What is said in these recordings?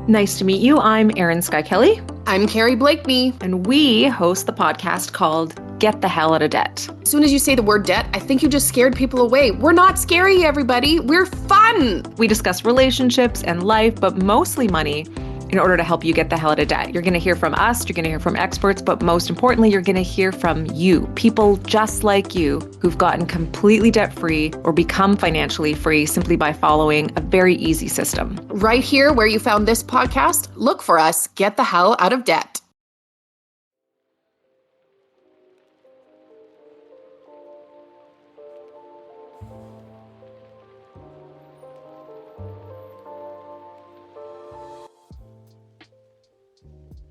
Nice to meet you. I'm Erin Sky Kelly. I'm Carrie Blakeney. And we host the podcast called Get the Hell Out of Debt. As soon as you say the word debt, I think you just scared people away. We're not scary, everybody. We're fun. We discuss relationships and life, but mostly money, in order to help you get the hell out of debt. You're going to hear from us, you're going to hear from experts, but most importantly, you're going to hear from you, people just like you who've gotten completely debt-free or become financially free simply by following a very easy system. Right here where you found this podcast, look for us, Get the Hell Out of Debt.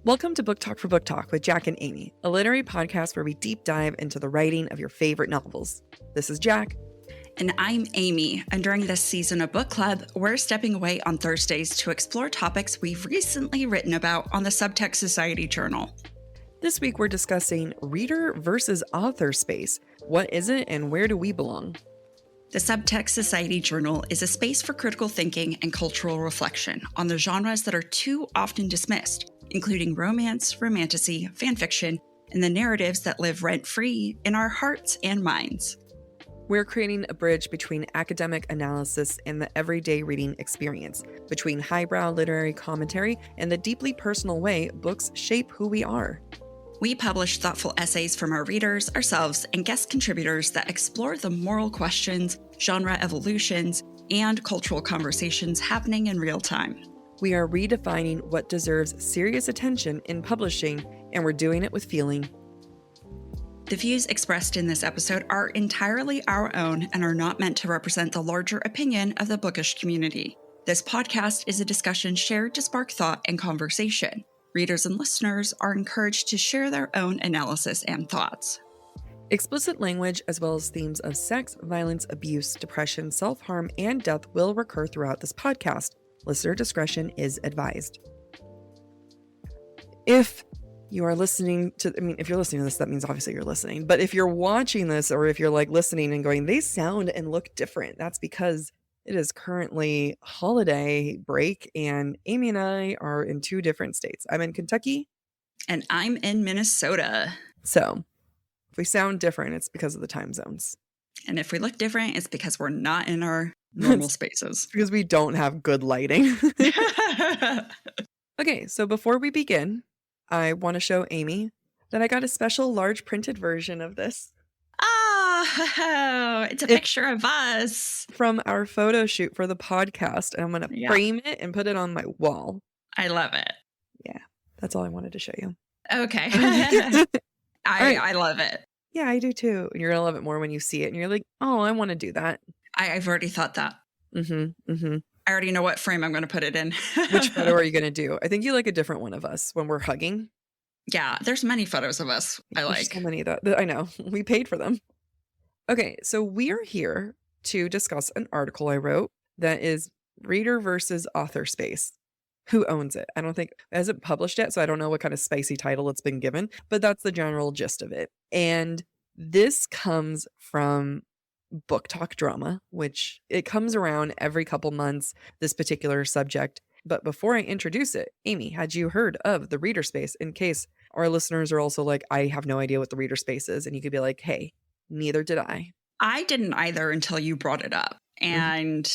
Welcome to BookTok for BookTok with Jack and Amy, a literary podcast where we deep dive into the writing of your favorite novels. This is Jack. And I'm Amy, and during this season of Book Club, we're stepping away on Thursdays to explore topics we've recently written about on the Subtext Society Journal. This week we're discussing reader versus author space. What is it and where do we belong? The Subtext Society Journal is a space for critical thinking and cultural reflection on the genres that are too often dismissed, including romance, romantasy, fanfiction, and the narratives that live rent-free in our hearts and minds. We're creating a bridge between academic analysis and the everyday reading experience, between highbrow literary commentary and the deeply personal way books shape who we are. We publish thoughtful essays from our readers, ourselves, and guest contributors that explore the moral questions, genre evolutions, and cultural conversations happening in real time. We are redefining what deserves serious attention in publishing, and we're doing it with feeling. The views expressed in this episode are entirely our own and are not meant to represent the larger opinion of the Bookish community. This podcast is a discussion shared to spark thought and conversation. Readers and listeners are encouraged to share their own analysis and thoughts. Explicit language, as well as themes of sex, violence, abuse, depression, self-harm, and death will recur throughout this podcast. Listener discretion is advised. If you are listening to, if you're listening to this, that means obviously you're listening. But if you're watching this, or if you're listening and going, they sound and look different, that's because it is currently holiday break and Amy and I are in two different states. I'm in Kentucky. And I'm in Minnesota. So if we sound different, it's because of the time zones. And if we look different, it's because we're not in our normal spaces. Because we don't have good lighting. Okay, so before we begin, I want to show Amy that I got a special large printed version of this. Oh, it's a picture of us. From our photo shoot for the podcast. And I'm going to frame it and put it on my wall. I love it. Yeah, that's all I wanted to show you. Okay. Right. I love it. Yeah, I do too. You're going to love it more when you see it. And you're like, oh, I want to do that. I've already thought that. I already know what frame I'm going to put it in. Which photo are you going to do? I think you like a different one of us when we're hugging. Yeah, there's many photos of us I like. There's so many that I know. We paid for them. Okay, so we are here to discuss an article I wrote that is reader versus author space. Who owns it? I don't think it hasn't published yet, so I don't know what kind of spicy title it's been given, but that's the general gist of it. And this comes from BookTok Drama, which it comes around every couple months, this particular subject. But before I introduce it, Amy, had you heard of the reader space? In case our listeners are also like, I have no idea what the reader space is. And you could be like, hey, neither did I. I didn't either until you brought it up. And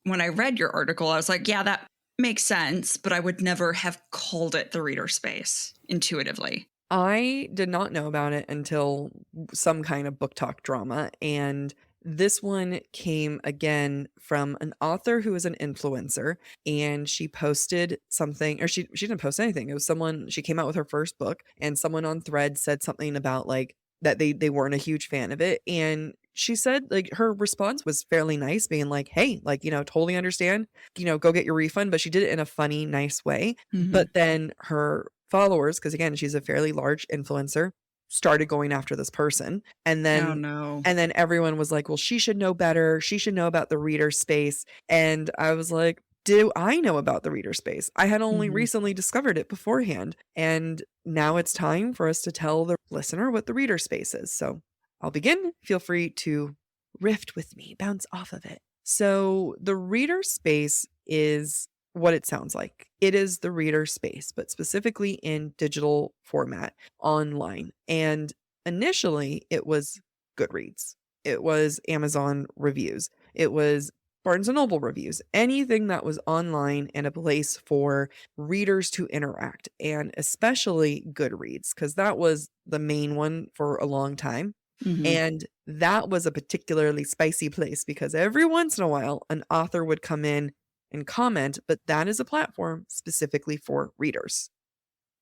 when I read your article, I was like, yeah, that makes sense. But I would never have called it the reader space intuitively. I did not know about it until some kind of BookTok Drama. And this one came again from an author who is an influencer, and she posted something, or she didn't post anything. It was someone, she came out with her first book, and someone on Threads said something about like that they weren't a huge fan of it. And she said like her response was fairly nice, being like, hey, like, totally understand, go get your refund. But she did it in a funny, nice way. But then her followers, because again, she's a fairly large influencer, started going after this person. And then and then everyone was like, well, she should know better. She should know about the reader space. And I was like, do I know about the reader space? I had only recently discovered it beforehand. And now it's time for us to tell the listener what the reader space is. So I'll begin. Feel free to riff with me, bounce off of it. So the reader space is what it sounds like. It is the reader space, but specifically in digital format online. And initially, it was Goodreads. It was Amazon reviews. It was Barnes and Noble reviews, anything that was online and a place for readers to interact, and especially Goodreads, because that was the main one for a long time. And that was a particularly spicy place because every once in a while, an author would come in and comment, but that is a platform specifically for readers.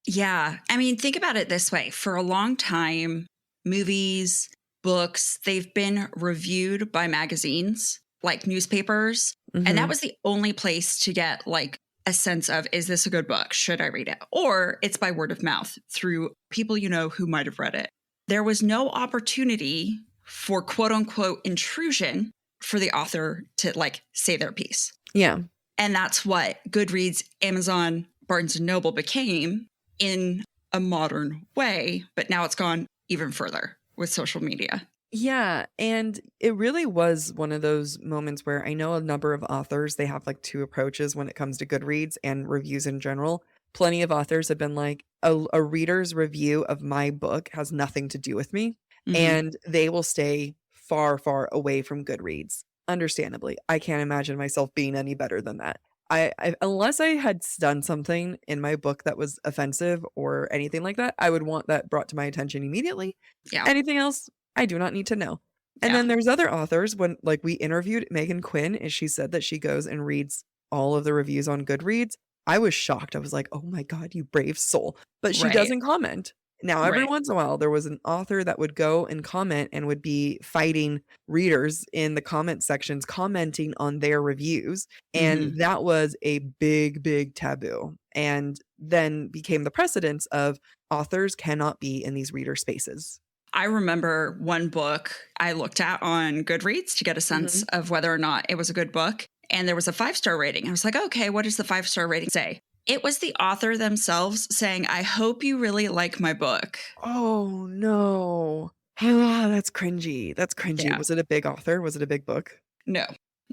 Yeah. I mean, think about it this way. For a long time, movies, books, they've been reviewed by magazines like newspapers. And that was the only place to get like a sense of, is this a good book? Should I read it? Or it's by word of mouth through people you know who might have read it. There was no opportunity for quote unquote intrusion for the author to like say their piece. Yeah. And that's what Goodreads, Amazon, Barnes and Noble became in a modern way. But now it's gone even further with social media. Yeah, and it really was one of those moments where I know a number of authors, they have like two approaches when it comes to Goodreads and reviews in general. Plenty of authors have been like, a reader's review of my book has nothing to do with me, and they will stay far, far away from Goodreads. Understandably, I can't imagine myself being any better than that. I unless I had done something in my book that was offensive or anything like that, I would want that brought to my attention immediately. Yeah. Anything else, I do not need to know. And then there's other authors when like we interviewed Megan Quinn and she said that she goes and reads all of the reviews on Goodreads. I was shocked. I was like, oh my God, you brave soul. But she doesn't comment. Now, every once in a while, there was an author that would go and comment and would be fighting readers in the comment sections, commenting on their reviews. And that was a big, big taboo. And then became the precedence of authors cannot be in these reader spaces. I remember one book I looked at on Goodreads to get a sense of whether or not it was a good book. And there was a 5-star rating. I was like, okay, what does the 5-star rating say? It was the author themselves saying, I hope you really like my book. Oh, no. That's cringy. That's cringy. Yeah. Was it a big author? Was it a big book? No,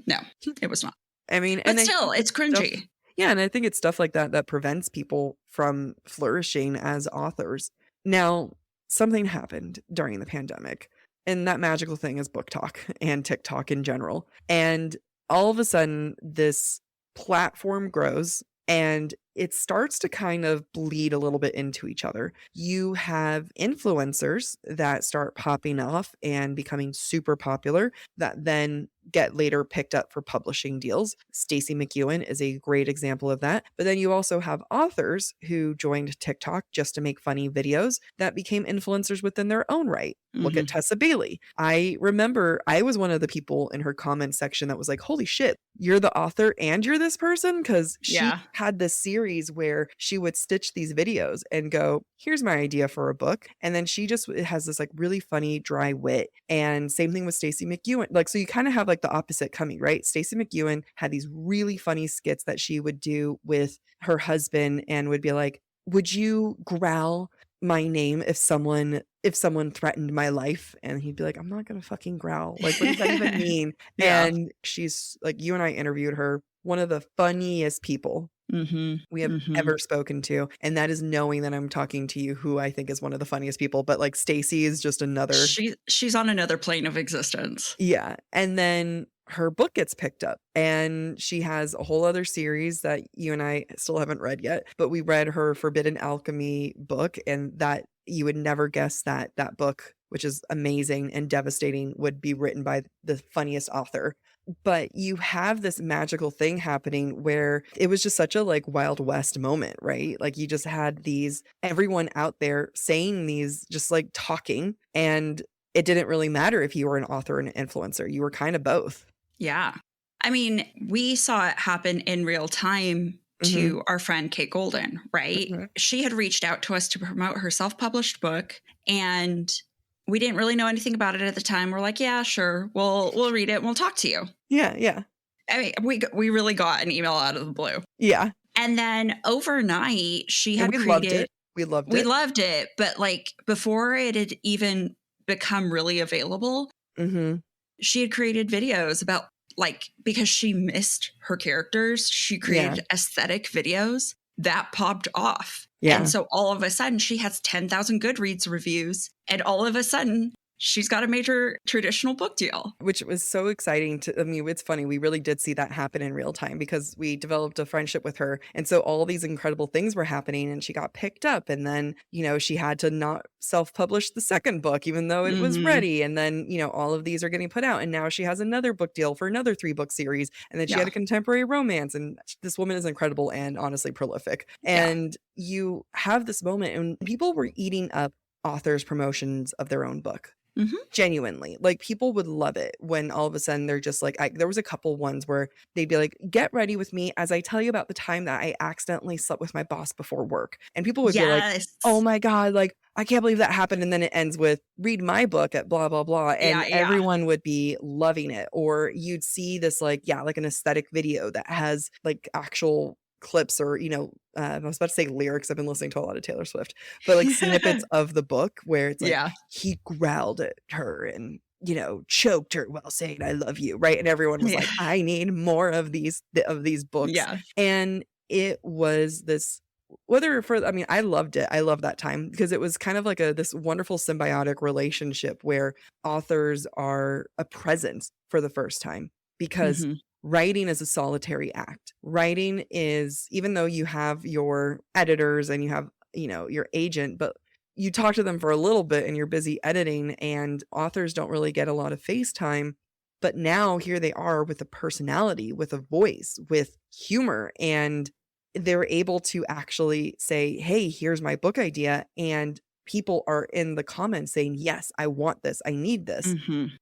it was not. I mean, But still, it's cringy. Yeah, and I think it's stuff like that that prevents people from flourishing as authors. Now, something happened during the pandemic, and that magical thing is BookTok and TikTok in general. And all of a sudden, this platform grows and it starts to kind of bleed a little bit into each other. You have influencers that start popping off and becoming super popular that then get later picked up for publishing deals. Stacey McEwen is a great example of that. But then you also have authors who joined TikTok just to make funny videos that became influencers within their own right. Look at Tessa Bailey. I remember I was one of the people in her comment section that was like, holy shit, you're the author and you're this person? Because she had this series where she would stitch these videos and go, here's my idea for a book. And then she just has this like really funny, dry wit. And same thing with Stacey McEwen. Like, so you kind of have like the opposite coming, right? Stacey McEwen had these really funny skits that she would do with her husband and would be like, would you growl my name if someone threatened my life? And he'd be like, I'm not gonna fucking growl. Like, what does that even mean? And she's like, you and I interviewed her, one of the funniest people we have ever spoken to. And that is knowing that I'm talking to you, who I think is one of the funniest people. But like Stacey is just another. She's on another plane of existence. Yeah. And then her book gets picked up and she has a whole other series that you and I still haven't read yet, but we read her Forbidden Alchemy book, and that you would never guess that that book, which is amazing and devastating, would be written by the funniest author. But you have this magical thing happening where it was just such a like Wild West moment, right? Like you just had everyone out there saying these, just like talking, and it didn't really matter if you were an author and an influencer. You were kind of both. Yeah. I mean, we saw it happen in real time to our friend Kate Golden, right? She had reached out to us to promote her self-published book, and we didn't really know anything about it at the time. We're like, yeah, sure. We'll read it and we'll talk to you. Yeah. I mean, we really got an email out of the blue. Yeah. And then overnight, she had created... Loved it. We loved it. But like before it had even become really available, she had created videos about like, because she missed her characters, she created aesthetic videos that popped off. Yeah. And so all of a sudden she has 10,000 Goodreads reviews, and all of a sudden she's got a major traditional book deal. Which was so exciting I mean, it's funny. We really did see that happen in real time because we developed a friendship with her. And so all these incredible things were happening and she got picked up. And then, she had to not self-publish the second book, even though it was ready. And then, all of these are getting put out. And now she has another book deal for another 3-book series. And then she had a contemporary romance. And this woman is incredible and honestly prolific. And you have this moment and people were eating up authors' promotions of their own book. Genuinely, like people would love it when all of a sudden they're just like, there was a couple ones where they'd be like, get ready with me as I tell you about the time that I accidentally slept with my boss before work. And people would be like, oh my God, like I can't believe that happened. And then it ends with read my book at blah, blah, blah. And everyone would be loving it. Or you'd see this like an aesthetic video that has like actual clips or I was about to say lyrics. I've been listening to a lot of Taylor Swift, but like snippets of the book where it's like he growled at her and choked her while saying I love you, right? And everyone was like, I need more of these books. And it was this I loved it. I love that time because it was kind of like this wonderful symbiotic relationship where authors are a presence for the first time because writing is a solitary act. Writing is, even though you have your editors and you have, your agent, but you talk to them for a little bit and you're busy editing, and authors don't really get a lot of face time. But now here they are with a personality, with a voice, with humor, and they're able to actually say, hey, here's my book idea. And people are in the comments saying, yes, I want this. I need this.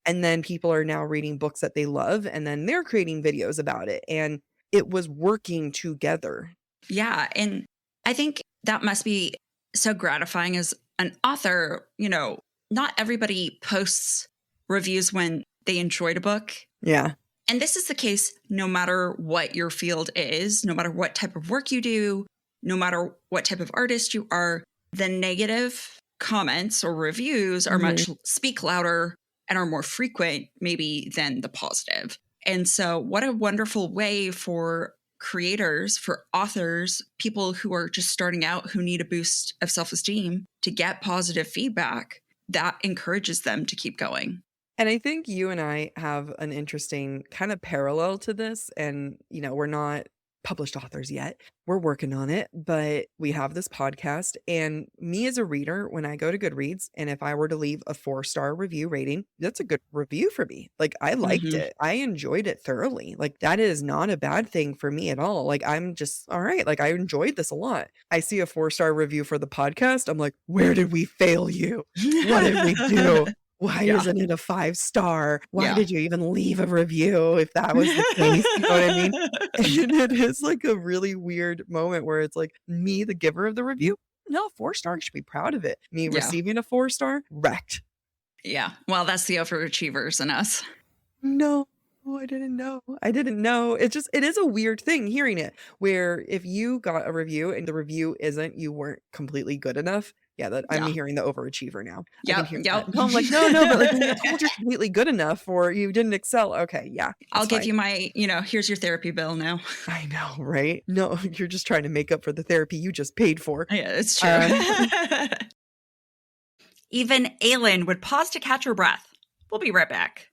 And then people are now reading books that they love and then they're creating videos about it. And it was working together. Yeah. And I think that must be so gratifying as an author. Not everybody posts reviews when they enjoyed a book. Yeah. And this is the case no matter what your field is, no matter what type of work you do, no matter what type of artist you are. The negative comments or reviews are speak louder and are more frequent maybe than the positive. And so what a wonderful way for creators, for authors, people who are just starting out, who need a boost of self-esteem to get positive feedback that encourages them to keep going. And I think you and I have an interesting kind of parallel to this. And, we're not published authors yet. We're working on it, but we have this podcast. And me as a reader, when I go to Goodreads, and if I were to leave a 4-star review rating, that's a good review for me. Like I liked it. I enjoyed it thoroughly. Like that is not a bad thing for me at all. Like I'm just, all right. Like I enjoyed this a lot. I see a 4-star review for the podcast. I'm like, where did we fail you? What did we do? Why isn't it a 5-star? Why did you even leave a review if that was the case? You know what I mean? And it is like a really weird moment where it's like me, the giver of the review. No, 4-star, should be proud of it. Me receiving a 4-star, wrecked. Yeah. Well, that's the overachievers in us. No, I didn't know. It is a weird thing hearing it where if you got a review and the review isn't, you weren't completely good enough. Yeah, I'm hearing the overachiever now. Yeah. I'm like, no, but like when you're told you're completely good enough or you didn't excel. Okay, yeah. I'll give you my, here's your therapy bill now. I know, right? No, you're just trying to make up for the therapy you just paid for. Yeah, it's true. Even Aylin would pause to catch her breath. We'll be right back.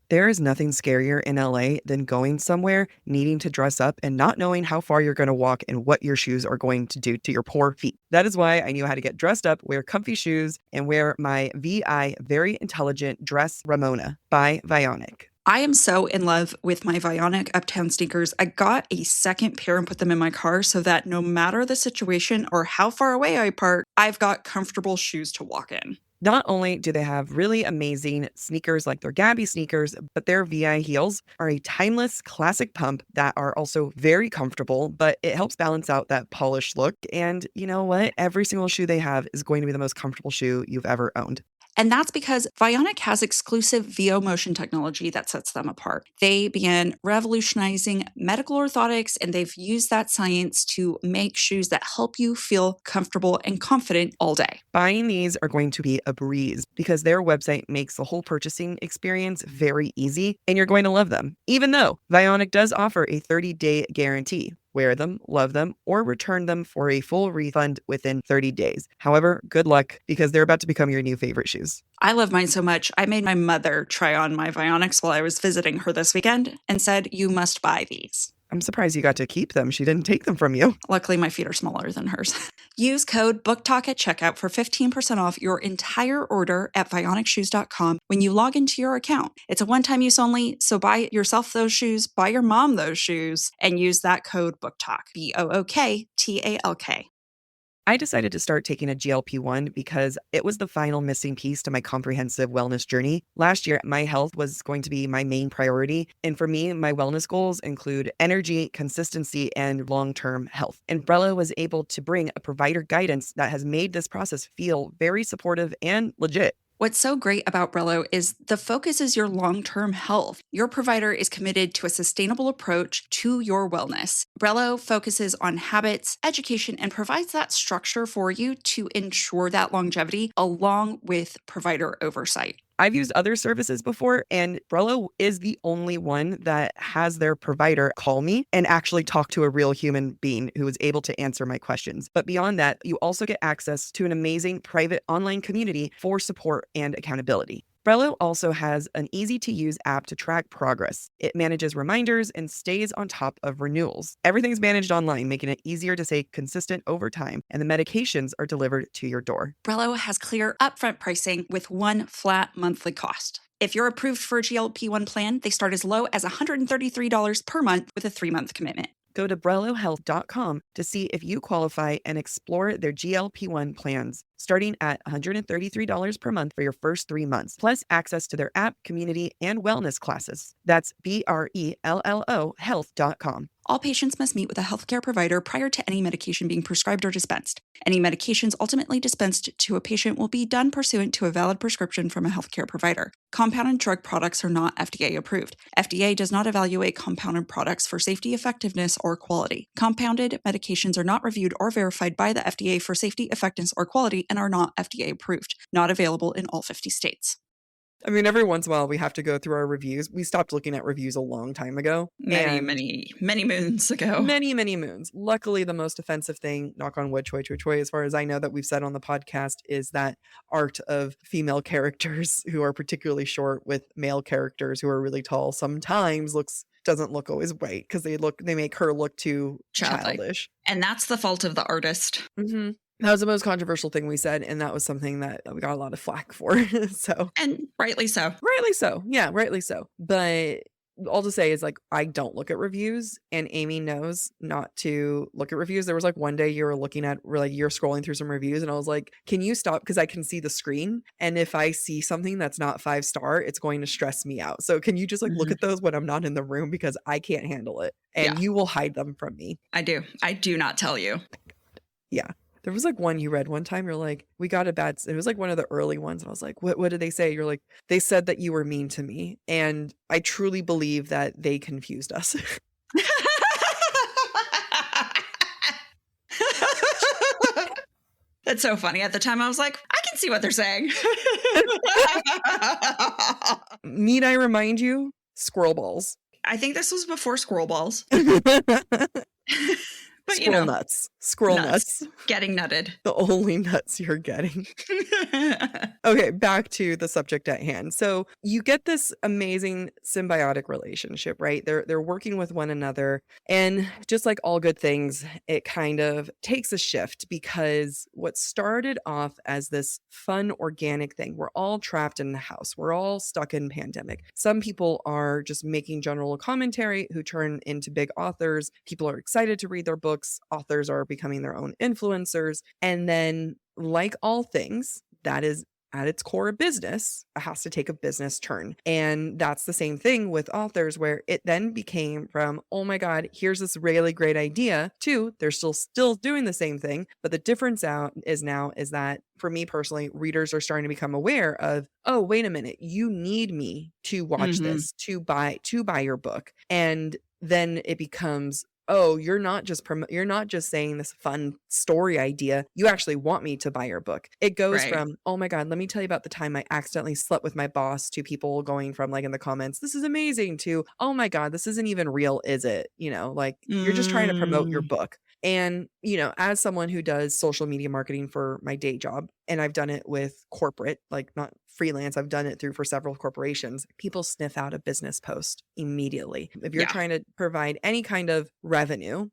There is nothing scarier in LA than going somewhere, needing to dress up, and not knowing how far you're going to walk and what your shoes are going to do to your poor feet. That is why I knew how to get dressed up, wear comfy shoes, and wear my VI Very Intelligent Dress Ramona by Vionic. I am so in love with my Vionic Uptown sneakers. I got a second pair and put them in my car so that no matter the situation or how far away I park, I've got comfortable shoes to walk in. Not only do they have really amazing sneakers like their Gabby sneakers, but their VI heels are a timeless classic pump that are also very comfortable, but it helps balance out that polished look. And you know what? Every single shoe they have is going to be the most comfortable shoe you've ever owned. And that's because Vionic has exclusive VO motion technology that sets them apart. They began revolutionizing medical orthotics, and they've used that science to make shoes that help you feel comfortable and confident all day. Buying these are going to be a breeze because their website makes the whole purchasing experience very easy, and you're going to love them. Even though Vionic does offer a 30-day guarantee. Wear them, love them, or return them for a full refund within 30 days. However, good luck because they're about to become your new favorite shoes. I love mine so much. I made my mother try on my Vionics while I was visiting her this weekend and said, "You must buy these." I'm surprised you got to keep them. She didn't take them from you. Luckily, my feet are smaller than hers. Use code BookTok at checkout for 15% off your entire order at vionicshoes.com when you log into your account. It's a one-time use only, so buy yourself those shoes, buy your mom those shoes, and use that code BookTalk, BookTalk. I decided to start taking a GLP-1 because it was the final missing piece to my comprehensive wellness journey. Last year, my health was going to be my main priority. And for me, my wellness goals include energy, consistency, and long-term health. And Brello was able to bring a provider guidance that has made this process feel very supportive and legit. What's so great about Brello is the focus is your long-term health. Your provider is committed to a sustainable approach to your wellness. Brello focuses on habits, education, and provides that structure for you to ensure that longevity along with provider oversight. I've used other services before, and Brello is the only one that has their provider call me and actually talk to a real human being who is able to answer my questions. But beyond that, you also get access to an amazing private online community for support and accountability. Brello also has an easy-to-use app to track progress. It manages reminders and stays on top of renewals. Everything's managed online, making it easier to stay consistent over time, and the medications are delivered to your door. Brello has clear upfront pricing with one flat monthly cost. If you're approved for a GLP-1 plan, they start as low as $133 per month with a 3-month commitment. Go to BrelloHealth.com to see if you qualify and explore their GLP-1 plans, starting at $133 per month for your first 3 months, plus access to their app, community, and wellness classes. That's BRELLO health.com. All patients must meet with a healthcare provider prior to any medication being prescribed or dispensed. Any medications ultimately dispensed to a patient will be done pursuant to a valid prescription from a healthcare provider. Compounded drug products are not FDA approved. FDA does not evaluate compounded products for safety, effectiveness, or quality. Compounded medications are not reviewed or verified by the FDA for safety, effectiveness, or quality and are not FDA approved. Not available in all 50 states. I mean, every once in a while we have to go through our reviews. We stopped looking at reviews a long time ago. Many moons ago. Many moons. Luckily, the most offensive thing, knock on wood, as far as I know that we've said on the podcast, is that art of female characters who are particularly short with male characters who are really tall sometimes doesn't look always right because they make her look too childish. And that's the fault of the artist. Mm-hmm. That was the most controversial thing we said, and that was something that we got a lot of flack for. And rightly so. Rightly so. Yeah, rightly so. But all to say is, like, I don't look at reviews, and Amy knows not to look at reviews. There was like one day you're scrolling through some reviews, and I was like, can you stop? Because I can see the screen, and if I see something that's not 5-star, it's going to stress me out. So can you just look at those when I'm not in the room, because I can't handle it, and you will hide them from me. I do not tell you. Yeah. There was like one you read one time, you're like, we got it was like one of the early ones. And I was like, what did they say? You're like, they said that you were mean to me. And I truly believe that they confused us. That's so funny. At the time, I was like, I can see what they're saying. Need I remind you? Squirrel balls. I think this was before squirrel balls. But Squirrel nuts. Getting nutted. The only nuts you're getting. Okay, back to the subject at hand. So you get this amazing symbiotic relationship, right? They're working with one another. And just like all good things, it kind of takes a shift because what started off as this fun, organic thing, we're all trapped in the house. We're all stuck in pandemic. Some people are just making general commentary who turn into big authors. People are excited to read their books. Authors are becoming their own influencers. And then, like all things, that is at its core a business, it has to take a business turn. And that's the same thing with authors, where it then became from, oh my God, here's this really great idea, to they're still doing the same thing. But the difference is that for me personally, readers are starting to become aware of, oh, wait a minute, you need me to watch this, to buy your book. And then it becomes, oh, you're not just saying this fun story idea. You actually want me to buy your book. It goes from, oh my God, let me tell you about the time I accidentally slept with my boss, to people going from like in the comments, this is amazing, to, oh my God, this isn't even real, is it? Like you're just trying to promote your book. And, as someone who does social media marketing for my day job, and I've done it with corporate, like not freelance, I've done it for several corporations, people sniff out a business post immediately. If you're trying to provide any kind of revenue,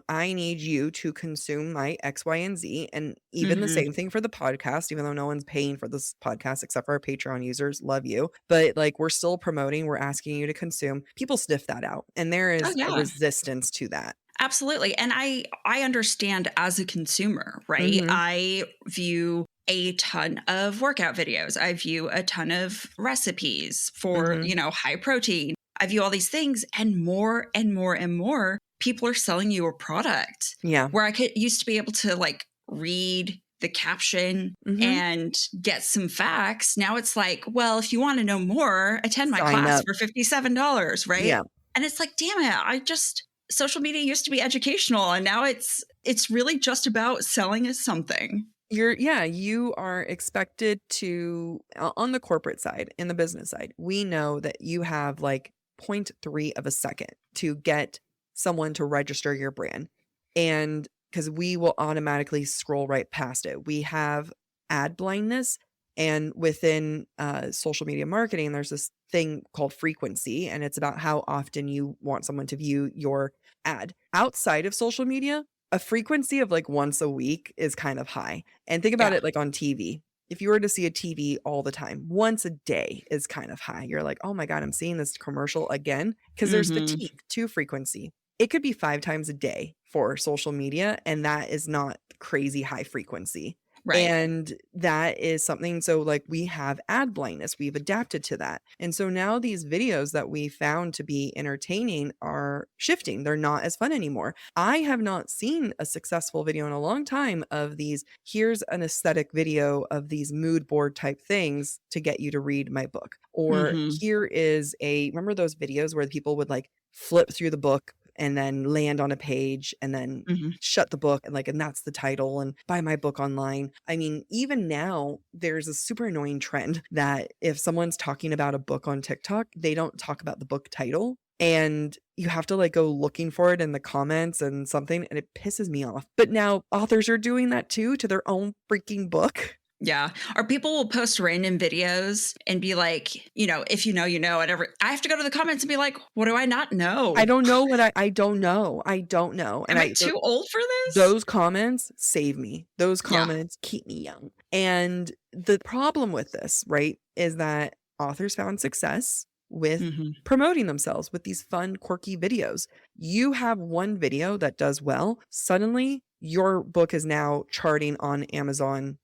I need you to consume my X, Y, and Z. And even the same thing for the podcast, even though no one's paying for this podcast except for our Patreon users, love you. But like, we're still promoting, we're asking you to consume. People sniff that out. And there is a resistance to that. Absolutely. And I understand as a consumer, right? I view a ton of workout videos. I view a ton of recipes for, high protein. I view all these things, and more and more and more people are selling you a product. Yeah. Where I used to be able to like read the caption and get some facts. Now it's like, well, if you want to know more, attend my class for $57, right? Yeah. And it's like, damn it, social media used to be educational, and now it's really just about selling us something. You are expected to, on the corporate side, in the business side, we know that you have like 0.3 of a second to get someone to register your brand. And because we will automatically scroll right past it. We have ad blindness. And within social media marketing, there's this thing called frequency, and it's about how often you want someone to view your ad. Outside of social media, a frequency of like once a week is kind of high. And think about it like on TV. If you were to see a TV all the time, once a day is kind of high. You're like, oh my God, I'm seeing this commercial again, because there's fatigue to frequency. It could be 5 times a day for social media, and that is not crazy high frequency. Right. And that is something, so like we have ad blindness, we've adapted to that. And so now these videos that we found to be entertaining are shifting. They're not as fun anymore. I have not seen a successful video in a long time of these, here's an aesthetic video of these mood board type things to get you to read my book. Or here is remember those videos where people would like flip through the book and then land on a page and then shut the book and that's the title and buy my book online. I mean, even now there's a super annoying trend that if someone's talking about a book on TikTok, they don't talk about the book title. And you have to like go looking for it in the comments and something, and it pisses me off. But now authors are doing that too to their own freaking book. Yeah. Or people will post random videos and be like, if you know, and I have to go to the comments and be like, what do I not know? I don't know what I don't know. I don't know. Am I too old for this? Those comments save me. Those comments keep me young. And the problem with this, right, is that authors found success with promoting themselves with these fun, quirky videos. You have one video that does well. Suddenly your book is now charting on Amazon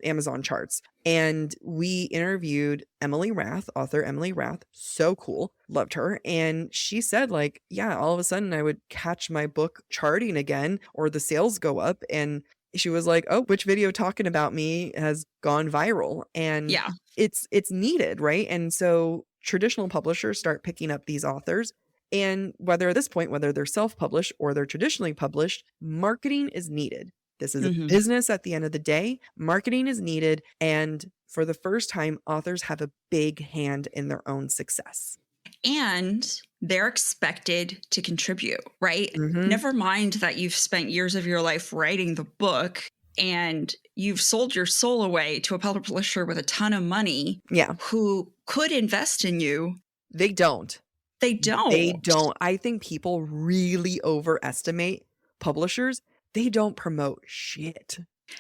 Amazon charts. And we interviewed Emily Rath, author Emily Rath. So cool. Loved her. And she said like, all of a sudden I would catch my book charting again, or the sales go up. And she was like, oh, which video talking about me has gone viral? And it's needed, right? And so traditional publishers start picking up these authors. And whether at this point, whether they're self-published or they're traditionally published, marketing is needed. This is a business at the end of the day. Marketing is needed. And for the first time, authors have a big hand in their own success. And they're expected to contribute, right? Never mind that you've spent years of your life writing the book and you've sold your soul away to a publisher with a ton of money who could invest in you. They don't. They don't. They don't. I think people really overestimate publishers. They don't promote shit.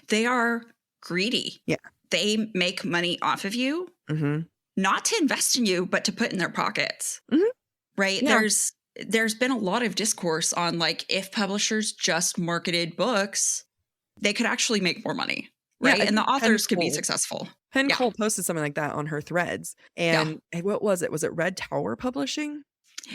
They are greedy. Yeah. They make money off of you, not to invest in you, but to put in their pockets. Right? Yeah. There's been a lot of discourse on like, if publishers just marketed books, they could actually make more money. right? I And the think Penn authors could be Cole- successful. Penn Yeah. Cole posted something like that on her threads. And what was it? Was it Red Tower Publishing?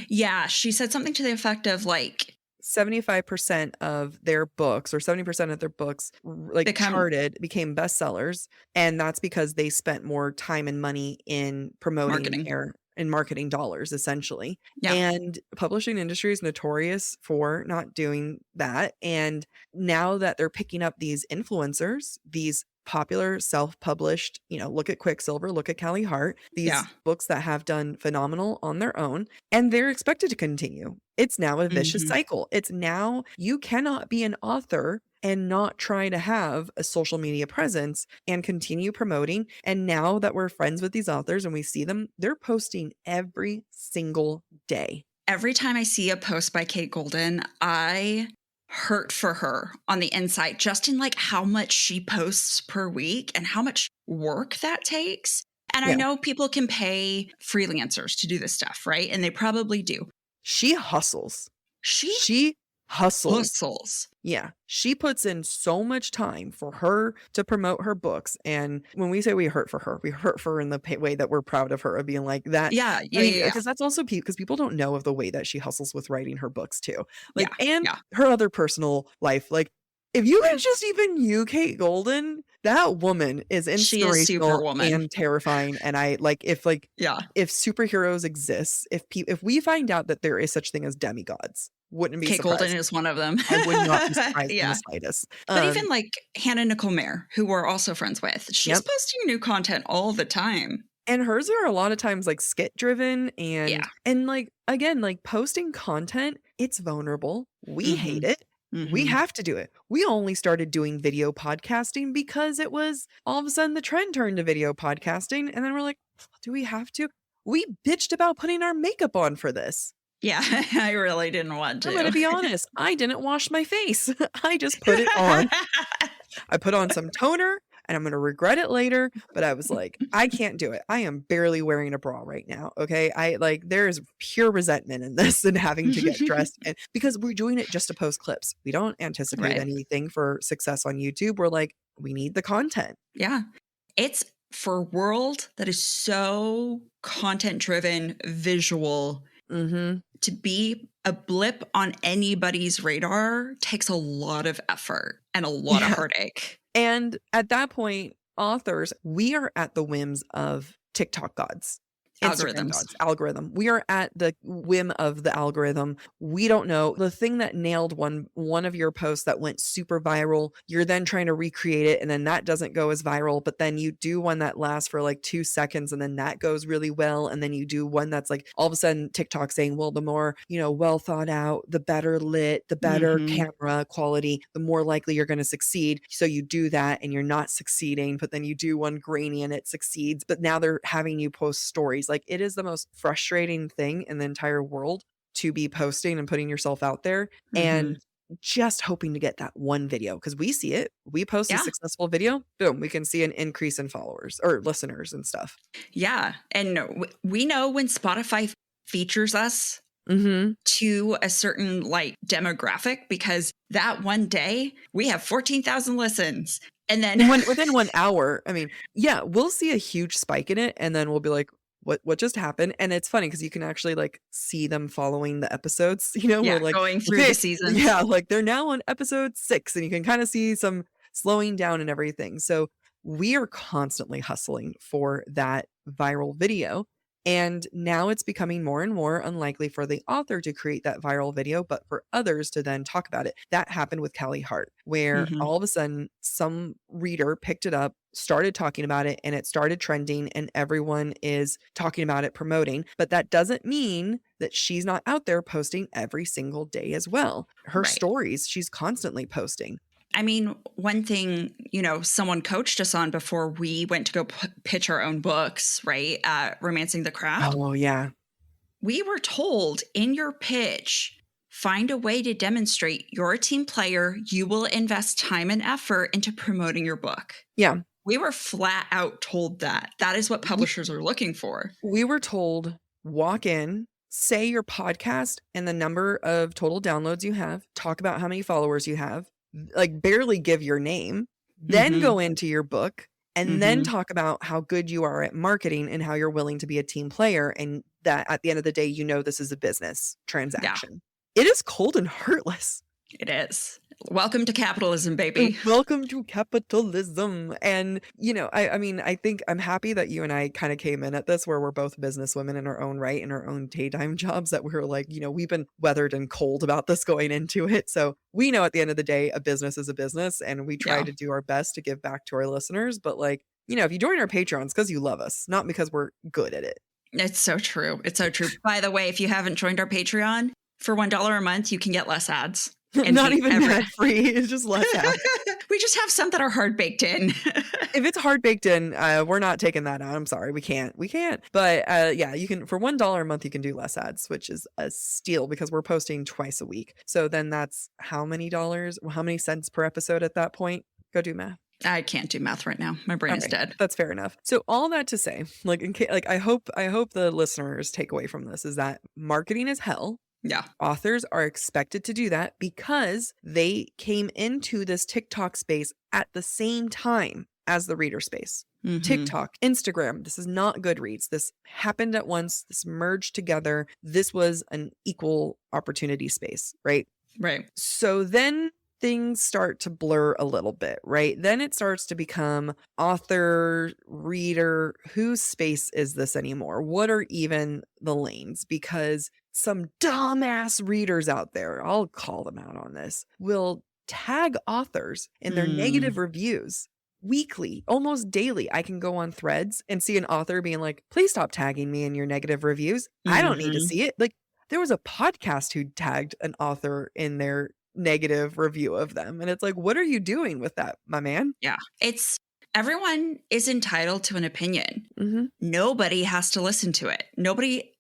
Yeah, she said something to the effect of like 75% of their books or 70% of their books became bestsellers. And that's because they spent more time and money in promoting marketing dollars, essentially. Yeah. And publishing industry is notorious for not doing that. And now that they're picking up these influencers, these popular self-published, look at Quicksilver, look at Callie Hart, these books that have done phenomenal on their own, and they're expected to continue. It's now a vicious cycle. It's now you cannot be an author and not try to have a social media presence and continue promoting. And now that we're friends with these authors and we see them, they're posting every single day. Every time I see a post by Kate Golden, I hurt for her on the inside, just in like how much she posts per week and how much work that takes. And I know people can pay freelancers to do this stuff, right? And they probably do. She hustles. She hustles. Yeah. She puts in so much time for her to promote her books. And when we say we hurt for her in the way that we're proud of her, of being like that. Yeah. Because that's also because people don't know of the way that she hustles with writing her books too. Her other personal life. Like, if you can just even Kate Golden, that woman is inspirational and terrifying. And if superheroes exist, if we find out that there is such thing as demigods, wouldn't be Kate surprised. Golden is one of them. I would not be surprised in the slightest. But even like Hannah Nicole Mayer, who we're also friends with, she's posting new content all the time. And hers are a lot of times like skit driven and like, again, like posting content, it's vulnerable. We hate it. We have to do it. We only started doing video podcasting because it was all of a sudden the trend turned to video podcasting. And then we're like, do we have to? We bitched about putting our makeup on for this. Yeah, I really didn't want to. I'm going to be honest. I didn't wash my face. I just put it on. I put on some toner and I'm going to regret it later. But I was like, I can't do it. I am barely wearing a bra right now. Okay. There is pure resentment in this and having to get dressed because we're doing it just to post clips. We don't anticipate anything for success on YouTube. We're like, we need the content. Yeah. It's for a world that is so content driven, visual. To be a blip on anybody's radar takes a lot of effort and a lot of heartache. And at that point, authors, we are at the whims of TikTok gods. Algorithm. We are at the whim of the algorithm. We don't know. The thing that nailed one of your posts that went super viral, you're then trying to recreate it and then that doesn't go as viral, but then you do one that lasts for like 2 seconds and then that goes really well. And then you do one that's like all of a sudden TikTok saying, well, the more, well thought out, the better lit, the better camera quality, the more likely you're going to succeed. So you do that and you're not succeeding, but then you do one grainy and it succeeds. But now they're having you post stories. Like, it is the most frustrating thing in the entire world to be posting and putting yourself out there and just hoping to get that one video, because we see it. We post a successful video, boom, we can see an increase in followers or listeners and stuff. Yeah. And we know when Spotify features us to a certain like demographic, because that one day we have 14,000 listens. And then within 1 hour, I mean, we'll see a huge spike in it. And then we'll be like, what just happened? And it's funny because you can actually like see them following the episodes, we're like going through the seasons. Yeah, like they're now on episode 6 and you can kind of see some slowing down and everything. So we are constantly hustling for that viral video. And now it's becoming more and more unlikely for the author to create that viral video, but for others to then talk about it. That happened with Callie Hart, where all of a sudden some reader picked it up, started talking about it, and it started trending and everyone is talking about it, promoting. But that doesn't mean that she's not out there posting every single day as well. Her stories, she's constantly posting. I mean, one thing, someone coached us on before we went to go pitch our own books, right? Romancing the Craft. Oh, yeah. We were told in your pitch, find a way to demonstrate you're a team player. You will invest time and effort into promoting your book. Yeah. We were flat out told that. That is what publishers are looking for. We were told, walk in, say your podcast and the number of total downloads you have, talk about how many followers you have, like barely give your name, then Mhm. go into your book and then Mhm. talk about how good you are at marketing and how you're willing to be a team player, and that at the end of the day, you know this is a business transaction. It is cold and heartless. It is. Welcome to capitalism, baby. Welcome to capitalism. And, I mean, I think I'm happy that you and I kind of came in at this where we're both businesswomen in our own right, in our own daytime jobs, that we're like, we've been weathered and cold about this going into it. So we know at the end of the day, a business is a business, and we try Yeah. to do our best to give back to our listeners. But if you join our Patreon, it's because you love us, not because we're good at it. It's so true. It's so true. By the way, if you haven't joined our Patreon, for $1 a month, you can get less ads. Not even ad free. It's just less ads. We just have some that are hard baked in. If it's hard baked in, we're not taking that out. I'm sorry. We can't. But yeah, you can, for $1 a month, you can do less ads, which is a steal because we're posting twice a week. So then that's how many dollars, how many cents per episode at that point? Go do math. I can't do math right now. My brain is dead. That's fair enough. So all that to say, I hope the listeners take away from this is that marketing is hell. Yeah. Authors are expected to do that because they came into this TikTok space at the same time as the reader space. Mhm. TikTok, Instagram, this is not Goodreads. This happened at once. This merged together. This was an equal opportunity space, right? Right. So then things start to blur a little bit, right? Then it starts to become author, reader, whose space is this anymore? What are even the lanes? Because some dumbass readers out there, I'll call them out on this, will tag authors in their negative reviews weekly, almost daily. I can go on Threads and see an author being like, please stop tagging me in your negative reviews. I don't need to see it. There was a podcast who tagged an author in their negative review of them. And it's like, what are you doing with that, my man? Yeah. Everyone is entitled to an opinion. Mm-hmm. Nobody has to listen to it.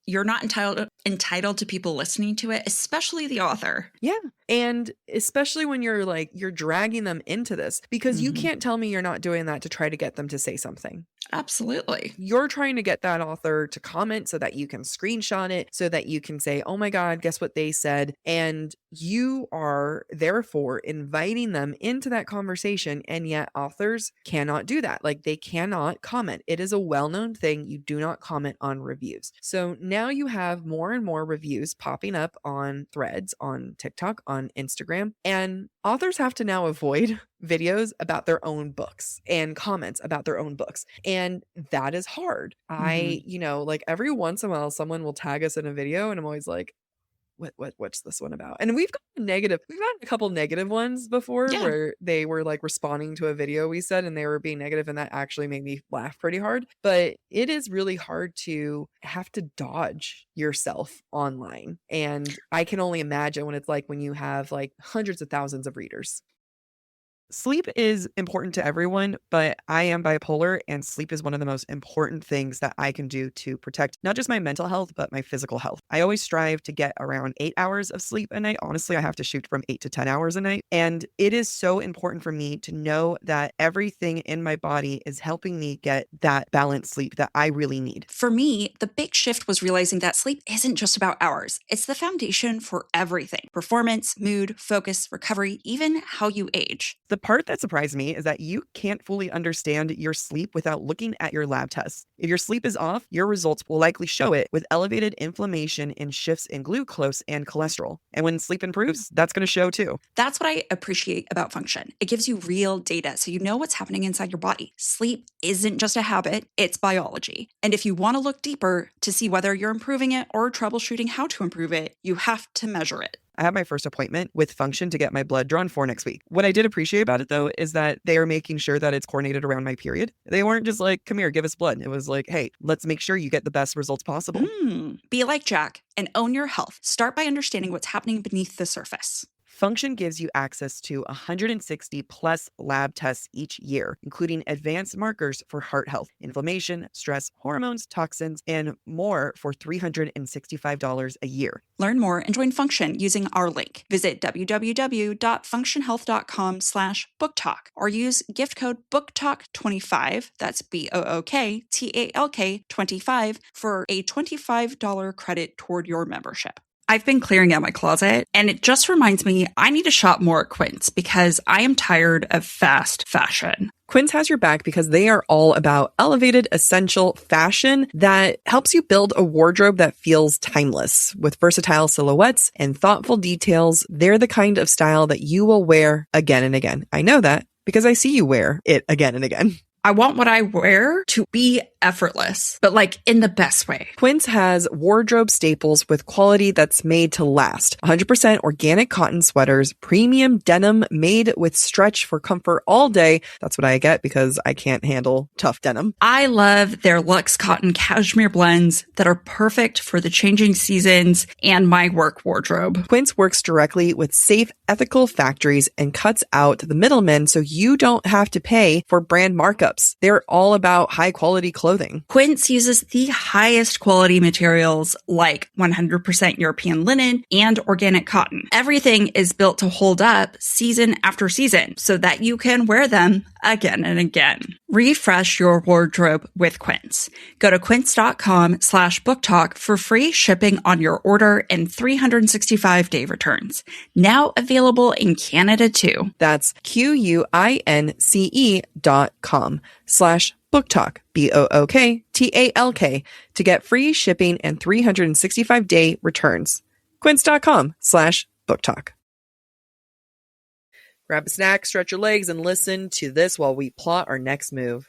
You're not entitled to people listening to it, especially the author. Yeah. And especially when you're dragging them into this, because you can't tell me you're not doing that to try to get them to say something. Absolutely. You're trying to get that author to comment so that you can screenshot it, so that you can say, oh my God, guess what they said? And you are therefore inviting them into that conversation. And yet authors cannot do that. They cannot comment. It is a well-known thing. You do not comment on reviews. So now you have more and more reviews popping up on Threads, on TikTok, on Instagram, and authors have to now avoid videos about their own books and comments about their own books. And that is hard. Every once in a while, someone will tag us in a video and I'm always like, what's this one about? And we've gotten a couple negative ones before where they were responding to a video we said and they were being negative, and that actually made me laugh pretty hard. But it is really hard to have to dodge yourself online. And I can only imagine when it's when you have hundreds of thousands of readers. Sleep is important to everyone, but I am bipolar, and sleep is one of the most important things that I can do to protect not just my mental health, but my physical health. I always strive to get around 8 hours of sleep a night. Honestly, I have to shoot from 8 to 10 hours a night. And it is so important for me to know that everything in my body is helping me get that balanced sleep that I really need. For me, the big shift was realizing that sleep isn't just about hours. It's the foundation for everything: performance, mood, focus, recovery, even how you age. The part that surprised me is that you can't fully understand your sleep without looking at your lab tests. If your sleep is off, your results will likely show it with elevated inflammation and shifts in glucose and cholesterol. And when sleep improves, that's going to show too. That's what I appreciate about Function. It gives you real data so you know what's happening inside your body. Sleep isn't just a habit, it's biology. And if you want to look deeper to see whether you're improving it or troubleshooting how to improve it, you have to measure it. I have my first appointment with Function to get my blood drawn for next week. What I did appreciate about it, though, is that they are making sure that it's coordinated around my period. They weren't just like, come here, give us blood. It was like, hey, let's make sure you get the best results possible. Be like Jack and own your health. Start by understanding what's happening beneath the surface. Function gives you access to 160 plus lab tests each year, including advanced markers for heart health, inflammation, stress, hormones, toxins, and more for $365 a year. Learn more and join Function using our link. Visit www.functionhealth.com/BookTok or use gift code BookTok25, that's BOOKTALK 25, for a $25 credit toward your membership. I've been clearing out my closet, and it just reminds me I need to shop more at Quince because I am tired of fast fashion. Quince has your back because they are all about elevated, essential fashion that helps you build a wardrobe that feels timeless. With versatile silhouettes and thoughtful details, they're the kind of style that you will wear again and again. I know that because I see you wear it again and again. I want what I wear to be effortless, but like in the best way. Quince has wardrobe staples with quality that's made to last. 100% organic cotton sweaters, premium denim made with stretch for comfort all day. That's what I get because I can't handle tough denim. I love their luxe cotton cashmere blends that are perfect for the changing seasons and my work wardrobe. Quince works directly with safe, ethical factories and cuts out the middlemen so you don't have to pay for brand markups. They're all about high quality clothing. Quince uses the highest quality materials like 100% European linen and organic cotton. Everything is built to hold up season after season so that you can wear them again and again. Refresh your wardrobe with Quince. Go to quince.com/booktalk for free shipping on your order and 365-day returns. Now available in Canada too. That's QUINCE.com/BookTalk, BOOKTALK, to get free shipping and 365-day returns. Quince.com/BookTalk. Grab a snack, stretch your legs, and listen to this while we plot our next move.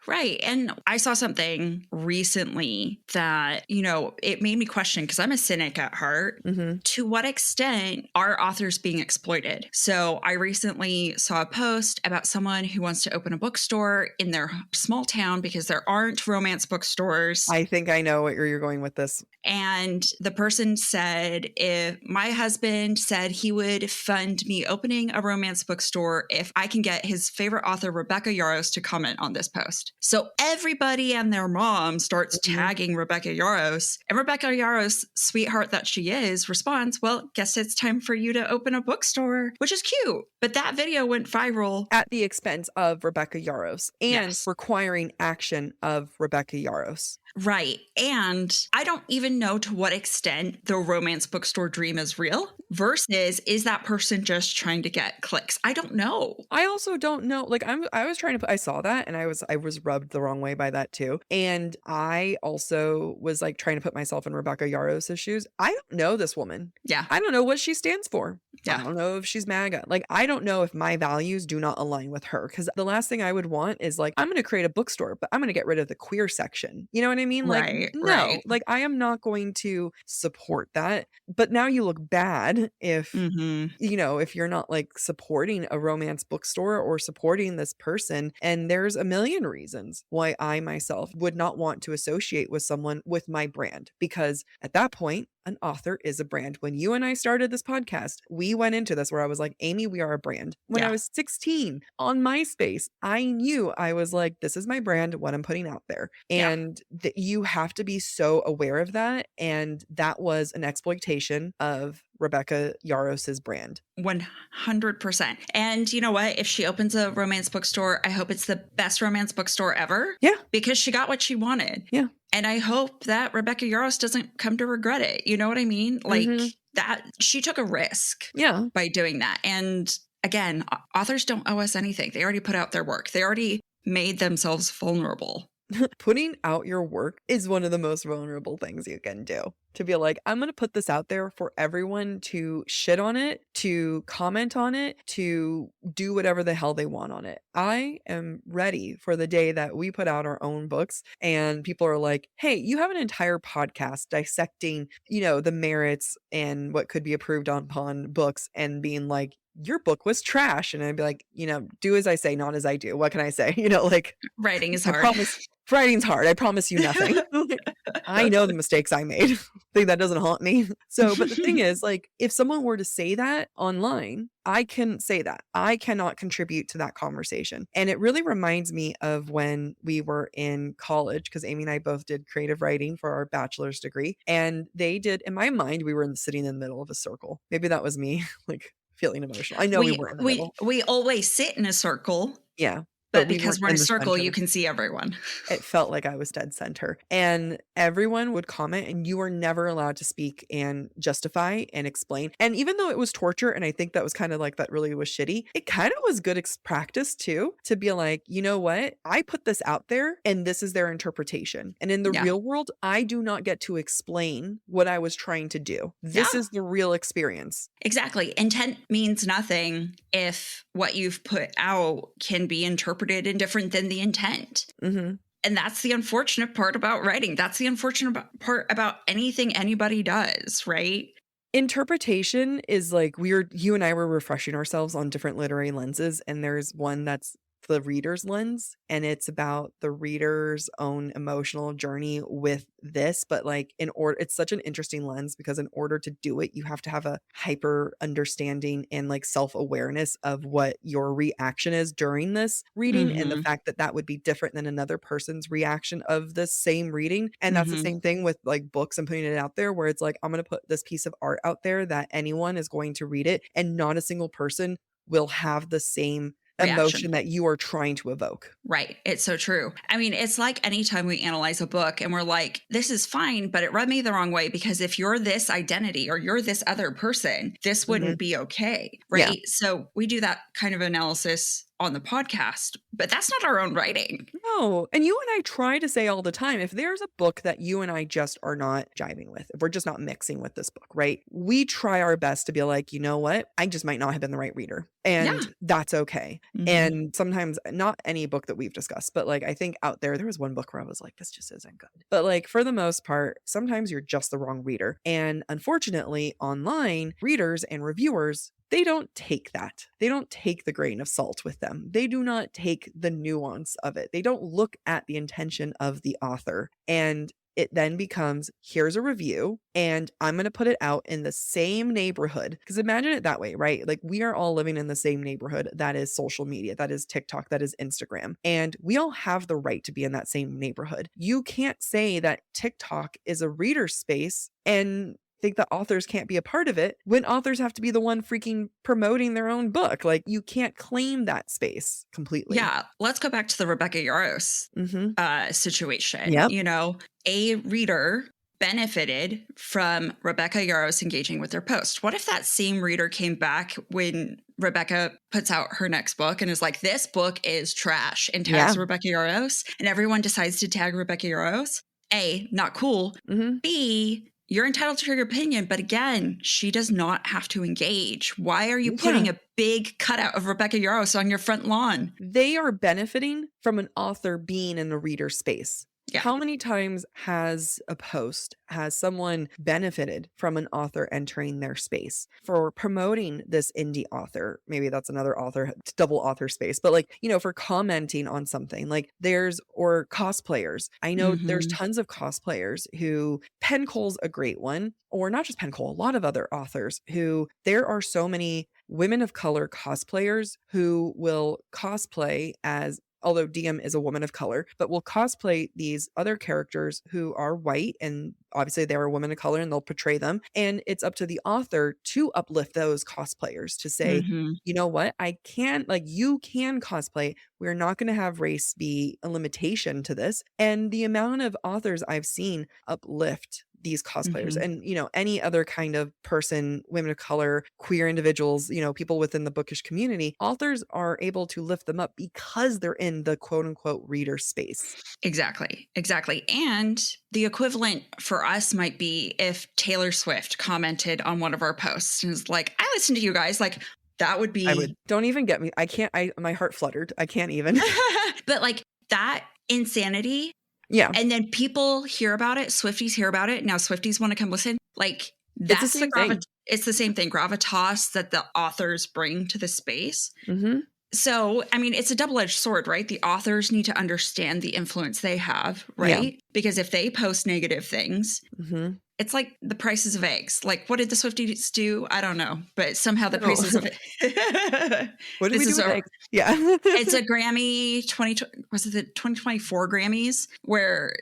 Right. And I saw something recently that, it made me question, because I'm a cynic at heart, to what extent are authors being exploited? So I recently saw a post about someone who wants to open a bookstore in their small town because there aren't romance bookstores. I think I know where you're going with this. And the person said, if my husband said he would fund me opening a romance bookstore if I can get his favorite author, Rebecca Yarros, to comment on this post. So everybody and their mom starts tagging Rebecca Yarros. And Rebecca Yarros, sweetheart that she is, responds, well, guess it's time for you to open a bookstore, which is cute. But that video went viral. At the expense of Rebecca Yarros and requiring action of Rebecca Yarros. Right. And I don't even know to what extent the romance bookstore dream is real versus is that person just trying to get clicks? I don't know. I also don't know. Like I was trying to I saw that and I was rubbed the wrong way by that too. And I also was like trying to put myself in Rebecca Yarros' shoes. I don't know this woman. Yeah. I don't know what she stands for. Yeah. I don't know if she's MAGA. Like I don't know if my values do not align with her, because the last thing I would want is like, I'm going to create a bookstore, but I'm going to get rid of the queer section. You know what I mean? Like, Right, no, right. like I am not going to support that. But now you look bad if, if you're not like supporting a romance bookstore or supporting this person. And there's a million reasons why I myself would not want to associate with someone with my brand, because at that point, an author is a brand. When you and I started this podcast, we went into this where I was like, Amy, we are a brand. When I was 16 on MySpace, I knew, I was like, this is my brand, what I'm putting out there. And you have to be so aware of that. And that was an exploitation of Rebecca Yarros' brand. 100%. And you know what? If she opens a romance bookstore, I hope it's the best romance bookstore ever. Yeah. Because she got what she wanted. Yeah. And I hope that Rebecca Yarros doesn't come to regret it. You know what I mean? Like that she took a risk by doing that. And again, authors don't owe us anything. They already put out their work. They already made themselves vulnerable. Putting out your work is one of the most vulnerable things you can do. To be like, I'm going to put this out there for everyone to shit on it, to comment on it, to do whatever the hell they want on it. I am ready for the day that we put out our own books and people are like, hey, you have an entire podcast dissecting, the merits and what could be approved upon books, and being like, your book was trash. And I'd be like, do as I say, not as I do. What can I say? Like, writing is hard. Writing's hard. I promise you nothing. I know the mistakes I made. I think that doesn't haunt me. So, but the thing is, like, if someone were to say that online, I can say that. I cannot contribute to that conversation. And it really reminds me of when we were in college, because Amy and I both did creative writing for our bachelor's degree. And they did, in my mind, we were sitting in the middle of a circle. Maybe that was me, like, feeling emotional. I know we were in the middle. We always sit in a circle. Yeah. But we because weren't we're in a the circle, center. you can see everyone. It felt like I was dead center. And everyone would comment, and you were never allowed to speak and justify and explain. And even though it was torture, and I think that was kind of like that really was shitty, it kind of was good practice too, to be like, you know what? I put this out there and this is their interpretation. And in the Yeah. real world, I do not get to explain what I was trying to do. This Yeah. is the real experience. Exactly. Intent means nothing if what you've put out can be interpreted in different than the intent. Mm-hmm. And that's the unfortunate part about writing. That's the unfortunate part about anything anybody does, right? Interpretation is like you and I were refreshing ourselves on different literary lenses, and there's one that's the reader's lens, and it's about the reader's own emotional journey with this. But like it's such an interesting lens, because in order to do it, you have to have a hyper understanding and like self-awareness of what your reaction is during this reading, and the fact that that would be different than another person's reaction of this same reading. And that's the same thing with like books and putting it out there, where it's like, I'm going to put this piece of art out there that anyone is going to read it, and not a single person will have the same emotion that you are trying to evoke. Right. It's so true. I mean, it's like anytime we analyze a book and we're like, this is fine, but it rubbed me the wrong way, because if you're this identity or you're this other person, this wouldn't be okay. Right. Yeah. So we do that kind of analysis on the podcast, but that's not our own writing. No. And you and I try to say all the time, if there's a book that you and I just are not jiving with, if we're just not mixing with this book, right? We try our best to be like, you know what? I just might not have been the right reader. And that's okay. And sometimes, not any book that we've discussed, but like, I think out there was one book where I was like, this just isn't good. But like, for the most part, sometimes you're just the wrong reader. And unfortunately, online readers and reviewers, they don't take that. They don't take the grain of salt with them. They do not take the nuance of it. They don't look at the intention of the author. And it then becomes, here's a review, and I'm going to put it out in the same neighborhood. Because imagine it that way, right? Like, we are all living in the same neighborhood. That is social media. That is TikTok. That is Instagram. And we all have the right to be in that same neighborhood. You can't say that TikTok is a reader space and think that authors can't be a part of it, when authors have to be the one freaking promoting their own book. Like, you can't claim that space completely. Yeah. Let's go back to the Rebecca Yarros situation. Yep. You know, a reader benefited from Rebecca Yarros engaging with their post. What if that same reader came back when Rebecca puts out her next book and is like, this book is trash, and tags Rebecca Yarros, and everyone decides to tag Rebecca Yarros? A, not cool. B, you're entitled to your opinion, but again, she does not have to engage. Why are you putting a big cutout of Rebecca Yarros on your front lawn? They are benefiting from an author being in the reader space. Yeah. How many times has someone benefited from an author entering their space for promoting this indie author? Maybe that's another author, double author space, but like, you know, for commenting on something like or cosplayers. I know there's tons of cosplayers who, Pencole's a great one, or not just Pencole, a lot of other authors who, there are so many women of color cosplayers who will cosplay as, although Diem is a woman of color, but will cosplay these other characters who are white, and obviously they're a woman of color, and they'll portray them. And it's up to the author to uplift those cosplayers to say, you know what, you can cosplay. We're not going to have race be a limitation to this. And the amount of authors I've seen uplift these cosplayers and, you know, any other kind of person, women of color, queer individuals, you know, people within the bookish community, authors are able to lift them up because they're in the quote unquote reader space. Exactly. And the equivalent for us might be if Taylor Swift commented on one of our posts and was like, I listen to you guys, like, that would be... Don't even get me. My heart fluttered. I can't even. But like that insanity... Yeah. And then people hear about it. Swifties hear about it. Now Swifties want to come listen. Like, that's it's the same thing. Gravitas that the authors bring to the space. So, I mean, it's a double-edged sword, right? The authors need to understand the influence they have, right? Yeah. Because if they post negative things, it's like the prices of eggs. Like, what did the Swifties do? I don't know. But somehow the prices of it. What did we do with eggs? Yeah. It's a Grammy 2024 Grammys where,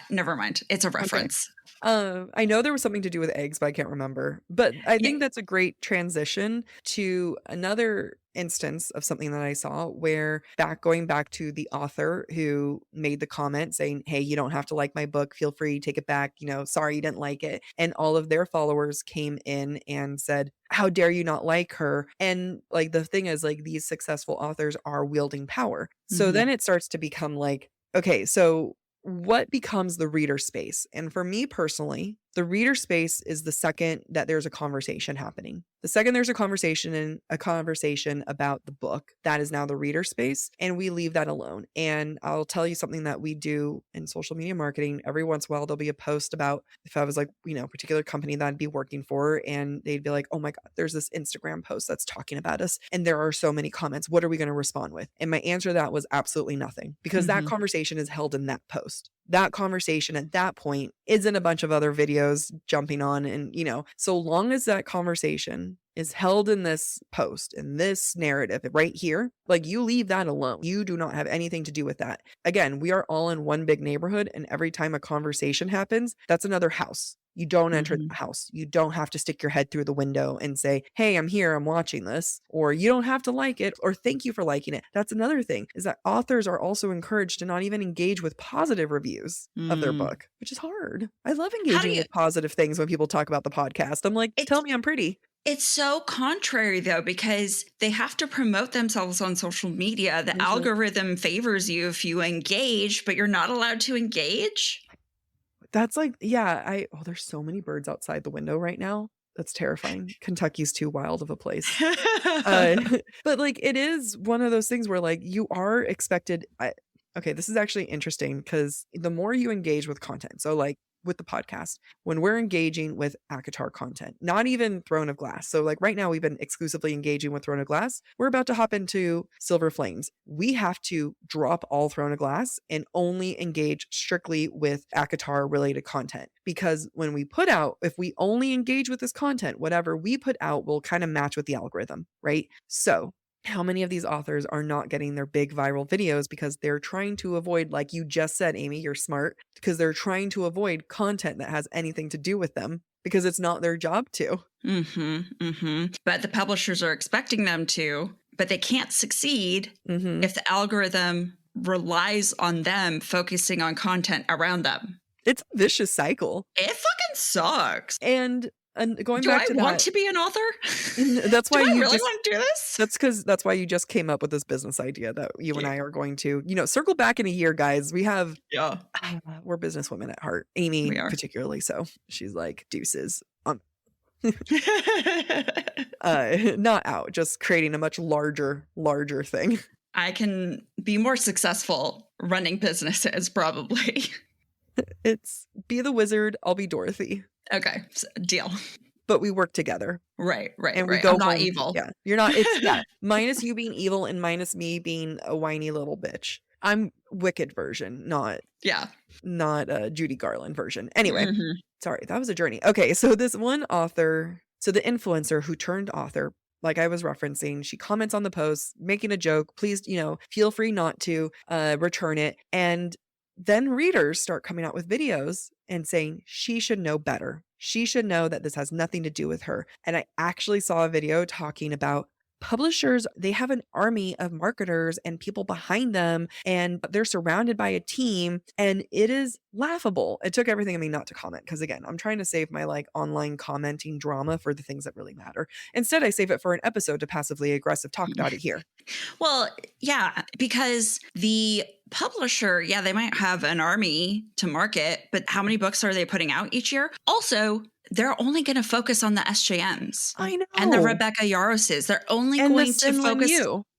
never mind. It's a reference. I know there was something to do with eggs, but I can't remember. But I think Yeah. that's a great transition to another instance of something that I saw where going back to the author who made the comment saying, hey, you don't have to like my book. Feel free, take it back. Sorry you didn't like it. And all of their followers came in and said, how dare you not like her? And like the thing is, like, these successful authors are wielding power. So then it starts to become like, okay, so what becomes the reader space? And for me personally, the reader space is the second that there's a conversation happening. The second there's a conversation about the book, that is now the reader space, and we leave that alone. And I'll tell you something that we do in social media marketing. Every once in a while, there'll be a post about if I was like, particular company that I'd be working for, and they'd be like, oh my God, there's this Instagram post that's talking about us, and there are so many comments. What are we going to respond with? And my answer to that was absolutely nothing, because that conversation is held in that post. That conversation at that point isn't a bunch of other videos jumping on. And, so long as that conversation is held in this post, in this narrative right here, like, you leave that alone. You do not have anything to do with that. Again, we are all in one big neighborhood, and every time a conversation happens, that's another house. You don't enter the house. You don't have to stick your head through the window and say, hey, I'm here, I'm watching this. Or you don't have to like it, or thank you for liking it. That's another thing, is that authors are also encouraged to not even engage with positive reviews of their book, which is hard. I love engaging with positive things when people talk about the podcast. I'm like, tell me I'm pretty. It's so contrary, though, because they have to promote themselves on social media. The algorithm favors you if you engage, but you're not allowed to engage. That's like, yeah, there's so many birds outside the window right now. That's terrifying. Kentucky's too wild of a place. But like, it is one of those things where like you are expected. Okay, this is actually interesting, because the more you engage with content, so like with the podcast, when we're engaging with ACOTAR content, not even Throne of Glass. So like right now we've been exclusively engaging with Throne of Glass. We're about to hop into Silver Flames. We have to drop all Throne of Glass and only engage strictly with ACOTAR related content. Because when we if we only engage with this content, whatever we put out will kind of match with the algorithm, right? So how many of these authors are not getting their big viral videos because they're trying to avoid, like you just said, Amy, you're smart, because they're trying to avoid content that has anything to do with them, because it's not their job to. But the publishers are expecting them to, but they can't succeed if the algorithm relies on them focusing on content around them. It's a vicious cycle. It fucking sucks. And going back to that, do I want to be an author? That's why do I really want to do this? That's why you just came up with this business idea that you and I are going to, circle back in a year, guys. We have, we're businesswomen at heart. Amy particularly. So she's like, deuces. Not out, just creating a much larger thing. I can be more successful running businesses, probably. It's be the wizard, I'll be Dorothy. Okay, deal. But we work together. Right. And we go I'm not home. evil. Yeah. You're not, it's minus you being evil and minus me being a whiny little bitch. I'm Wicked version, not a Judy Garland version. Anyway, sorry, that was a journey. Okay, so this one author, so the influencer who turned author, like I was referencing, she comments on the post, making a joke. Please, feel free not to return it. And then readers start coming out with videos and saying she should know better. She should know that this has nothing to do with her. And I actually saw a video talking about publishers. They have an army of marketers and people behind them, and they're surrounded by a team, and it is laughable. It took everything in me not to comment, because again, I'm trying to save my like online commenting drama for the things that really matter. Instead, I save it for an episode to passively aggressive talk about it here. Well, yeah, because the publisher, they might have an army to market, but how many books are they putting out each year? Also, they're only going to focus on the SJMs. I know. And the Rebecca Yaroses. They're only going to focus.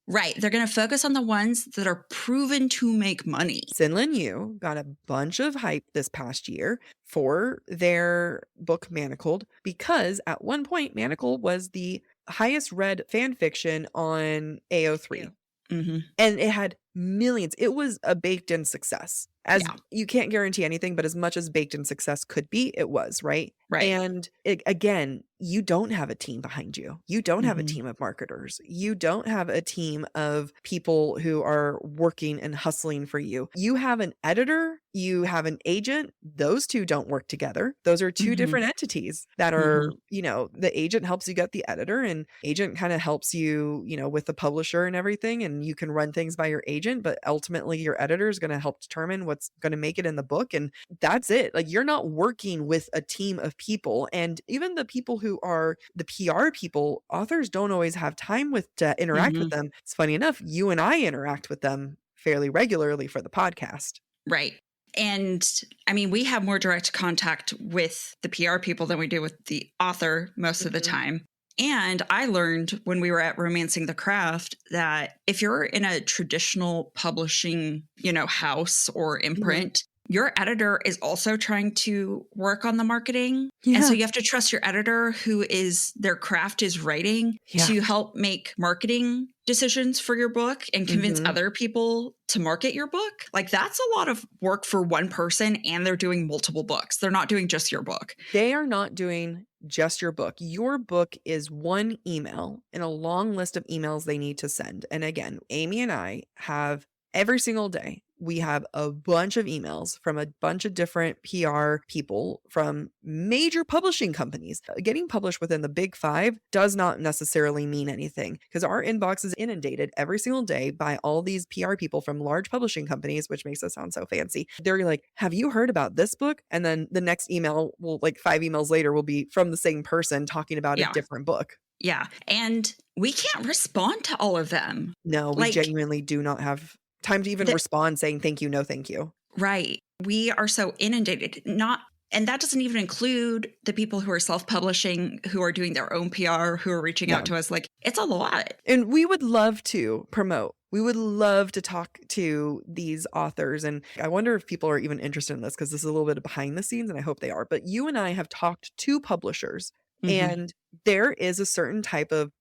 Right. They're going to focus on the ones that are proven to make money. Sinlin Yu got a bunch of hype this past year for their book Manacled, because at one point Manacled was the highest read fan fiction on AO3. And it had millions. It was a baked in success. As you can't guarantee anything, but as much as baked in success could be, it was, right? Right. And again, you don't have a team behind you. You don't have a team of marketers. You don't have a team of people who are working and hustling for you. You have an editor, you have an agent. Those two don't work together. Those are two different entities that are, the agent helps you get the editor, and agent kind of helps you, with the publisher and everything. And you can run things by your agent, but ultimately your editor is going to help determine what's going to make it in the book. And that's it. Like, you're not working with a team of people. And even the people who are the PR people, authors don't always have time to interact with them. It's funny enough, you and I interact with them fairly regularly for the podcast. Right. And I mean, we have more direct contact with the PR people than we do with the author most of the time. And I learned when we were at Romancing the Craft that if you're in a traditional publishing, house or imprint, your editor is also trying to work on the marketing. Yeah. And so you have to trust your editor, who is their craft is writing, to help make marketing decisions for your book and convince other people to market your book. Like, that's a lot of work for one person, and they're doing multiple books. They're not doing just your book. They are not doing just your book. Your book is one email in a long list of emails they need to send. And again, Amy and I have every single day, we have a bunch of emails from a bunch of different PR people from major publishing companies. Getting published within the big 5 does not necessarily mean anything, because our inbox is inundated every single day by all these PR people from large publishing companies, which makes us sound so fancy. They're like, have you heard about this book? And then the next email will, like 5 emails later, will be from the same person talking about a different book. Yeah. And we can't respond to all of them. No, we genuinely do not have time to even respond saying thank you, no thank you. Right. We are so inundated. And that doesn't even include the people who are self-publishing, who are doing their own PR, who are reaching out to us. Like, it's a lot. And we would love to promote. We would love to talk to these authors. And I wonder if people are even interested in this, because this is a little bit of behind the scenes, and I hope they are. But you and I have talked to publishers, and there is a certain type of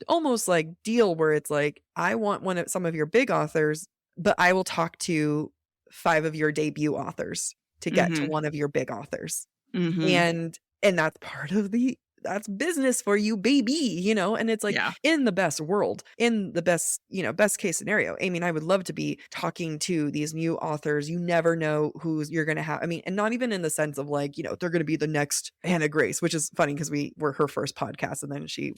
almost like deal where it's like, I want some of your big authors, but I will talk to 5 of your debut authors to get to one of your big authors. And that's part of that's business for you, baby, and it's like in the best world, in the best, best case scenario. I mean, I would love to be talking to these new authors. You never know who you're going to have. I mean, and not even in the sense of like, they're going to be the next Hannah Grace, which is funny because we were her first podcast, and then she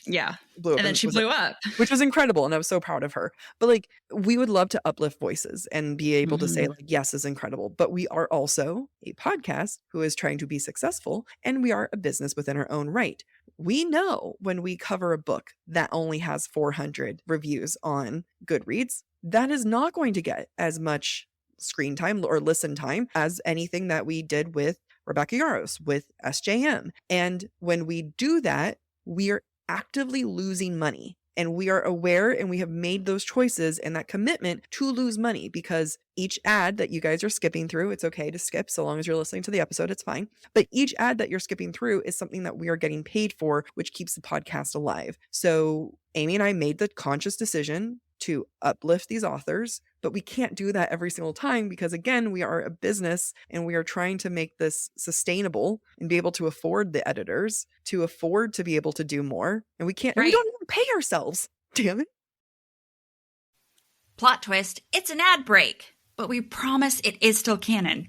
blew up. And then she blew up. Which was incredible. And I was so proud of her. But like, we would love to uplift voices and be able to say like, yes, it's incredible. But we are also a podcast who is trying to be successful, and we are a business within our own right. We know when we cover a book that only has 400 reviews on Goodreads, that is not going to get as much screen time or listen time as anything that we did with Rebecca Yarros, with SJM. And when we do that, we are actively losing money. And we are aware, and we have made those choices and that commitment to lose money, because each ad that you guys are skipping through, it's okay to skip so long as you're listening to the episode, it's fine. But each ad that you're skipping through is something that we are getting paid for, which keeps the podcast alive. So Amy and I made the conscious decision to uplift these authors, but we can't do that every single time, because again, we are a business and we are trying to make this sustainable and be able to afford the editors, to afford to be able to do more. And we can't, we don't even pay ourselves. Damn it. Plot twist, it's an ad break, but we promise it is still canon.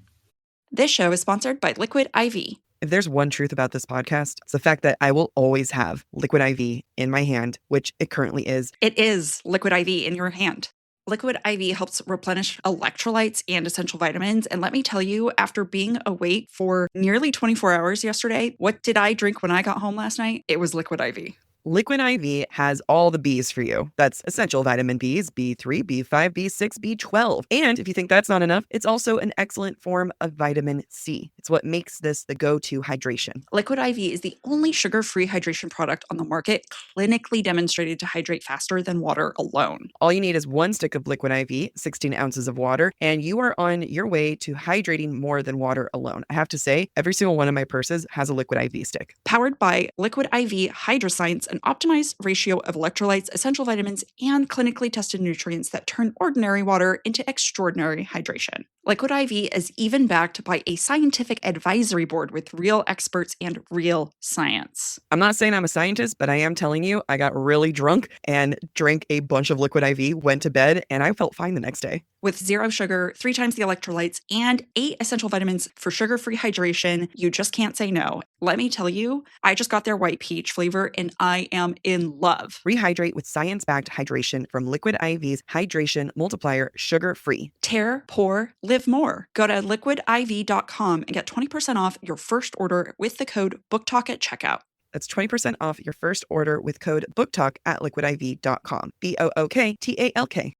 This show is sponsored by Liquid IV. If there's one truth about this podcast, it's the fact that I will always have Liquid IV in my hand, which it currently is. It is Liquid IV in your hand. Liquid IV helps replenish electrolytes and essential vitamins. And let me tell you, after being awake for nearly 24 hours yesterday, what did I drink when I got home last night? It was Liquid IV. Liquid IV has all the B's for you. That's essential vitamin B's, B3, B5, B6, B12. And if you think that's not enough, it's also an excellent form of vitamin C. It's what makes this the go-to hydration. Liquid IV is the only sugar-free hydration product on the market clinically demonstrated to hydrate faster than water alone. All you need is 1 stick of Liquid IV, 16 ounces of water, and you are on your way to hydrating more than water alone. I have to say, every single one of my purses has a Liquid IV stick. Powered by Liquid IV HydroScience, an optimized ratio of electrolytes, essential vitamins, and clinically tested nutrients that turn ordinary water into extraordinary hydration. Liquid IV is even backed by a scientific advisory board with real experts and real science. I'm not saying I'm a scientist, but I am telling you, I got really drunk and drank a bunch of Liquid IV, went to bed, and I felt fine the next day. With 0 sugar, 3 times the electrolytes, and 8 essential vitamins for sugar-free hydration, you just can't say no. Let me tell you, I just got their white peach flavor and I am in love. Rehydrate with science-backed hydration from Liquid IV's Hydration Multiplier, sugar-free. Tear, pour, live more. Go to liquidiv.com and get 20% off your first order with the code BookTok at checkout. That's 20% off your first order with code BookTok at liquidiv.com. BookTalk.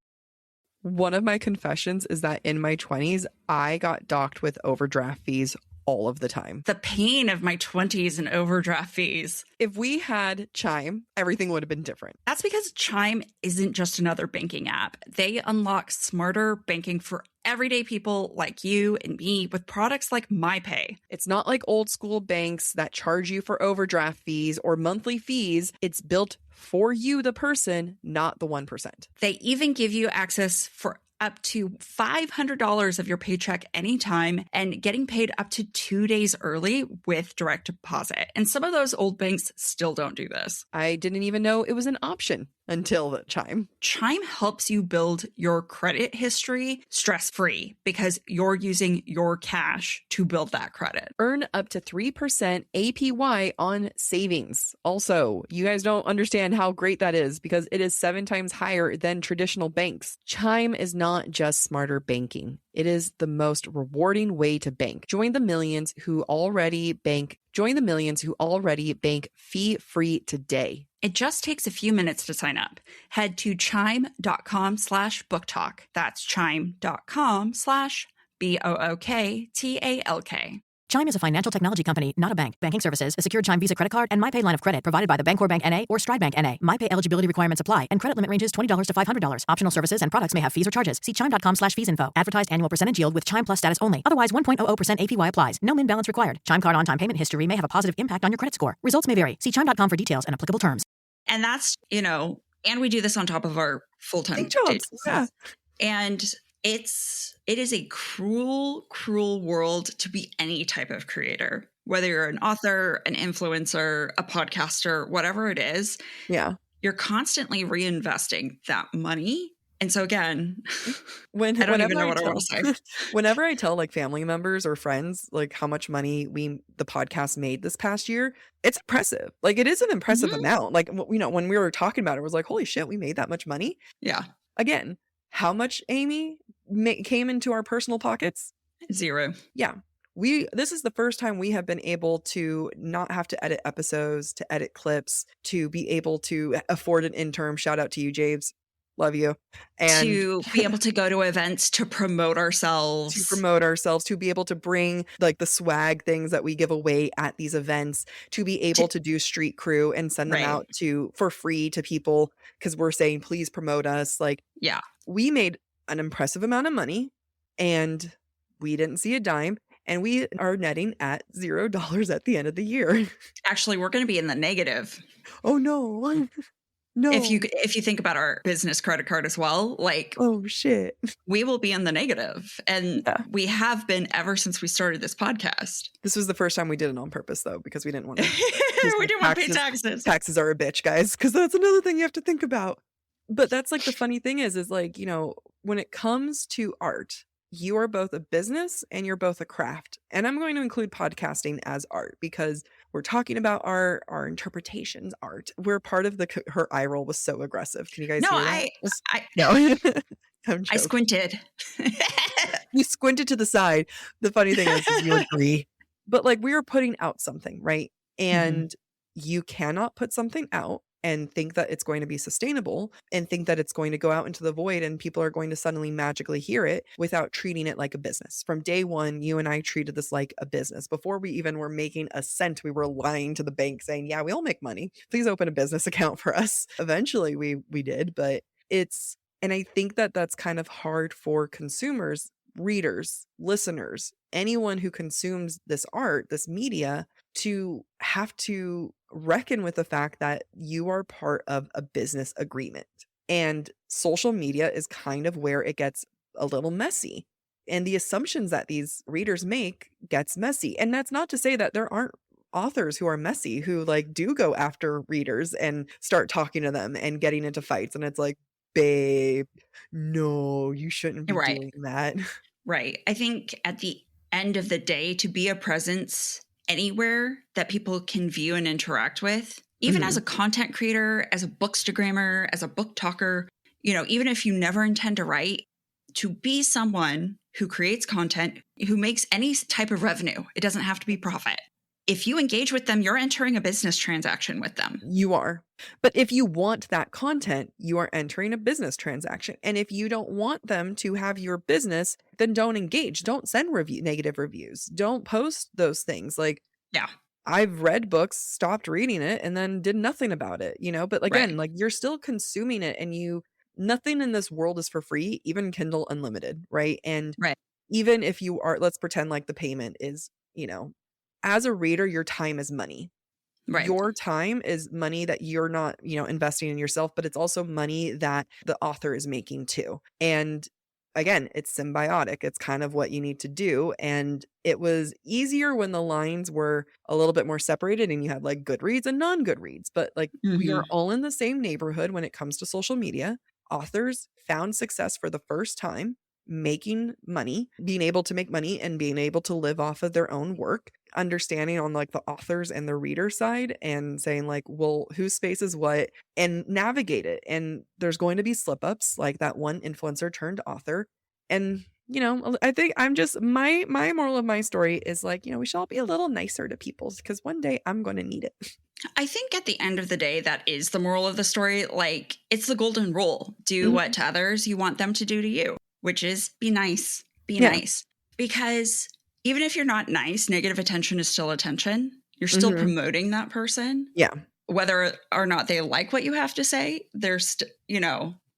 One of my confessions is that in my 20s, I got docked with overdraft fees all of the time. The pain of my 20s and overdraft fees. If we had Chime, everything would have been different. That's because Chime isn't just another banking app. They unlock smarter banking for everyday people like you and me with products like MyPay. It's not like old school banks that charge you for overdraft fees or monthly fees. It's built for you, the person, not the 1%. They even give you access for up to $500 of your paycheck anytime and getting paid up to 2 days early with direct deposit. And some of those old banks still don't do this. I didn't even know it was an option until the Chime. Chime helps you build your credit history stress-free because you're using your cash to build that credit. Earn up to 3% APY on savings. Also, you guys don't understand how great that is because it is 7 times higher than traditional banks. Chime is not just smarter banking. It is the most rewarding way to bank. Join the millions who already bank fee-free today. It just takes a few minutes to sign up. Head to chime.com/booktalk. That's chime.com/BOOKTALK. Chime is a financial technology company, not a bank. Banking services, a secured Chime Visa credit card, and MyPay line of credit provided by the Bancorp Bank N.A. or Stride Bank N.A. MyPay eligibility requirements apply, and credit limit ranges $20 to $500. Optional services and products may have fees or charges. See chime.com/fees info. Advertised annual percentage yield with Chime Plus status only. Otherwise, 1.00% APY applies. No min balance required. Chime card on-time payment history may have a positive impact on your credit score. Results may vary. See chime.com for details and applicable terms. And that's, and we do this on top of our full-time jobs. Yeah. And it is a cruel, cruel world to be any type of creator, whether you're an author, an influencer, a podcaster, whatever it is. Yeah. You're constantly reinvesting that money. And so again, I don't even know what I want to say. Whenever I tell like family members or friends like how much money the podcast made this past year, it's impressive. Like it is an impressive amount. Like when we were talking about it, it was like, holy shit, we made that much money. Yeah. Again, how much, Amy, came into our personal pockets? 0. Yeah. This is the first time we have been able to not have to edit episodes, to edit clips, to be able to afford an intern. Shout out to you, James. Love you. And to be able to go to events, to promote ourselves, to be able to bring like the swag things that we give away at these events, to be able to do street crew and send them out for free to people because we're saying, please promote us. Like, yeah, we made an impressive amount of money and we didn't see a dime. And we are netting at $0 at the end of the year. Actually, we're going to be in the negative. Oh, no. No. If you think about our business credit card as well, like, oh shit, we will be in the negative, and we have been ever since we started this podcast. This was the first time we did it on purpose, though, because we didn't want to. We didn't want to pay taxes. Taxes are a bitch, guys, because that's another thing you have to think about. But that's like the funny thing is like when it comes to art, you are both a business and you're both a craft. And I'm going to include podcasting as art because we're talking about our interpretations art. We're part of her eye roll was so aggressive. Can you guys hear that? No. I squinted. You squinted to the side. The funny thing is you agree. But like we are putting out something, right? And you cannot put something out and think that it's going to be sustainable and think that it's going to go out into the void and people are going to suddenly magically hear it without treating it like a business. From day one, you and I treated this like a business. Before we even were making a cent, we were lying to the bank saying, yeah, we all make money. Please open a business account for us. Eventually we did, but and I think that that's kind of hard for consumers, readers, listeners, anyone who consumes this art, this media, to have to reckon with the fact that you are part of a business agreement. And social media is kind of where it gets a little messy and the assumptions that these readers make gets messy. And that's not to say that there aren't authors who are messy, who like do go after readers and start talking to them and getting into fights. And it's like, babe, no, you shouldn't be Right. doing that. Right. I think at the end of the day, to be a presence anywhere that people can view and interact with, even as a content creator, as a bookstagrammer, as a book talker, even if you never intend to write, to be someone who creates content, who makes any type of revenue, it doesn't have to be profit. If you engage with them, you're entering a business transaction with them. You are. But if you want that content, you are entering a business transaction. And if you don't want them to have your business, then don't engage. Don't send negative reviews. Don't post those things. Like, yeah, I've read books, stopped reading it, and then did nothing about it, But again, right. like you're still consuming it, and nothing in this world is for free, even Kindle Unlimited, right? And right. even if you are, let's pretend like the payment is, as a reader, your time is money. Right. Your time is money that you're not, investing in yourself, but it's also money that the author is making too. And again, it's symbiotic. It's kind of what you need to do. And it was easier when the lines were a little bit more separated and you had like good reads and non-good reads. But like we are all in the same neighborhood when it comes to social media. Authors found success for the first time making money, being able to make money and being able to live off of their own work, understanding on like the authors and the reader side and saying like, well, whose space is what, and navigate it. And there's going to be slip ups like that one influencer turned author. And I think I'm just my moral of my story is like, we should all be a little nicer to people because one day I'm going to need it. I think at the end of the day, that is the moral of the story. Like, it's the golden rule. Do what to others you want them to do to you, which is be nice. Be nice. Because even if you're not nice, negative attention is still attention. You're still promoting that person. Yeah. Whether or not they like what you have to say, there's,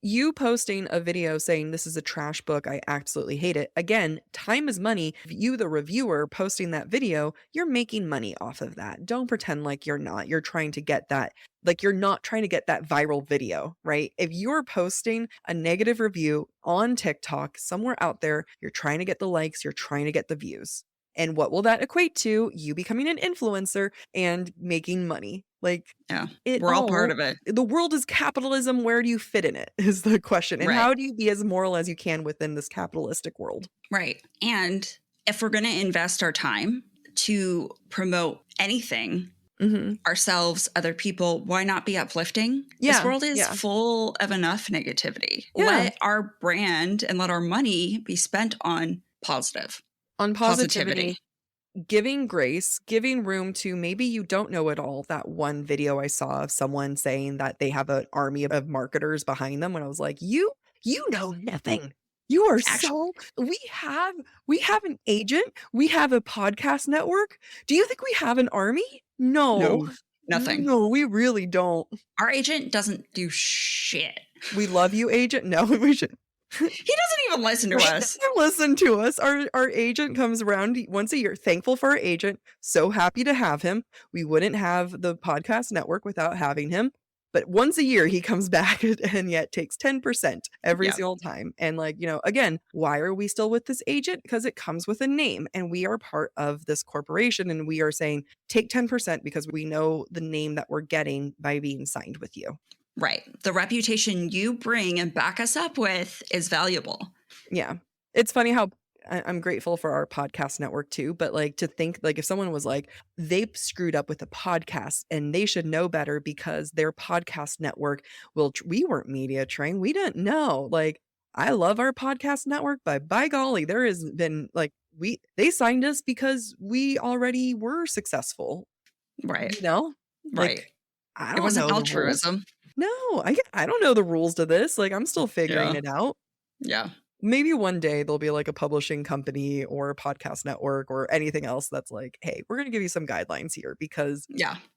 You posting a video saying this is a trash book, I absolutely hate it. Again, time is money. If you, the reviewer, posting that video, you're making money off of that. Don't pretend like you're not. You're trying to get that, like you're not trying to get that viral video, right? If you're posting a negative review on TikTok, somewhere out there, you're trying to get the likes, you're trying to get the views. And what will that equate to? You becoming an influencer and making money. Like, yeah, we're all part of it. The world is capitalism. Where do you fit in it is the question. And right. How do you be as moral as you can within this capitalistic world? Right. And if we're going to invest our time to promote anything, ourselves, other people, why not be uplifting? Yeah, this world is full of enough negativity. Yeah. Let our brand and let our money be spent on positive. On positivity. Giving grace, giving room to maybe you don't know it all. That one video I saw of someone saying that they have an army of marketers behind them when I was like, you know nothing. You are we have an agent. We have a podcast network. Do you think we have an army? No, nothing. No, we really don't. Our agent doesn't do shit. We love you, agent. No, we should. He doesn't even listen to us. Listen to us. Our agent comes around once a year. Thankful for our agent. So happy to have him. We wouldn't have the podcast network without having him. But once a year he comes back and yet takes 10% every single time. And like, again, why are we still with this agent? Because it comes with a name and we are part of this corporation and we are saying take 10% because we know the name that we're getting by being signed with you. Right. The reputation you bring and back us up with is valuable. Yeah. It's funny how I'm grateful for our podcast network too, but like to think like if someone was like, they screwed up with a podcast and they should know better because their podcast network we weren't media trained. We didn't know. Like, I love our podcast network, but by golly, there has been like, they signed us because we already were successful. Right. Like, It wasn't altruism. No, I don't know the rules to this. Like, I'm still figuring it out. Yeah. Maybe one day there'll be like a publishing company or a podcast network or anything else that's like, hey, we're going to give you some guidelines here because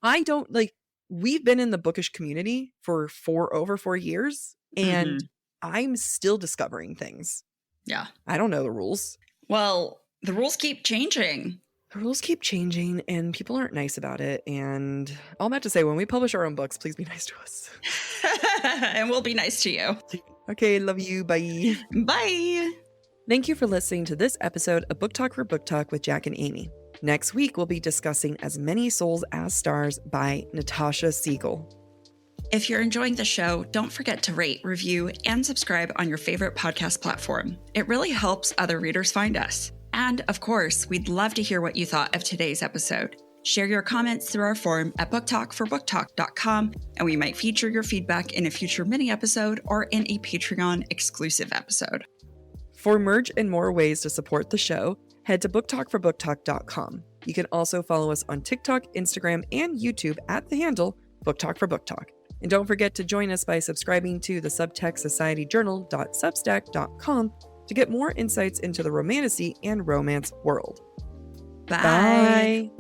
I don't like, we've been in the bookish community for over 4 years and I'm still discovering things. Yeah. I don't know the rules. Well, the rules keep changing. The rules keep changing and people aren't nice about it. And all that to say, when we publish our own books, please be nice to us. And we'll be nice to you. Okay, love you. Bye. Bye. Thank you for listening to this episode of Book Talk for Book Talk with Jack and Amy. Next week, we'll be discussing As Many Souls as Stars by Natasha Siegel. If you're enjoying the show, don't forget to rate, review, and subscribe on your favorite podcast platform. It really helps other readers find us. And of course, we'd love to hear what you thought of today's episode. Share your comments through our forum at booktalkforbooktalk.com, and we might feature your feedback in a future mini episode or in a Patreon exclusive episode. For merch and more ways to support the show, head to booktalkforbooktalk.com. You can also follow us on TikTok, Instagram, and YouTube at the handle BookTalk for BookTalk. And don't forget to join us by subscribing to the Subtext Society Journal.substack.com to get more insights into the romantasy and romance world. Bye.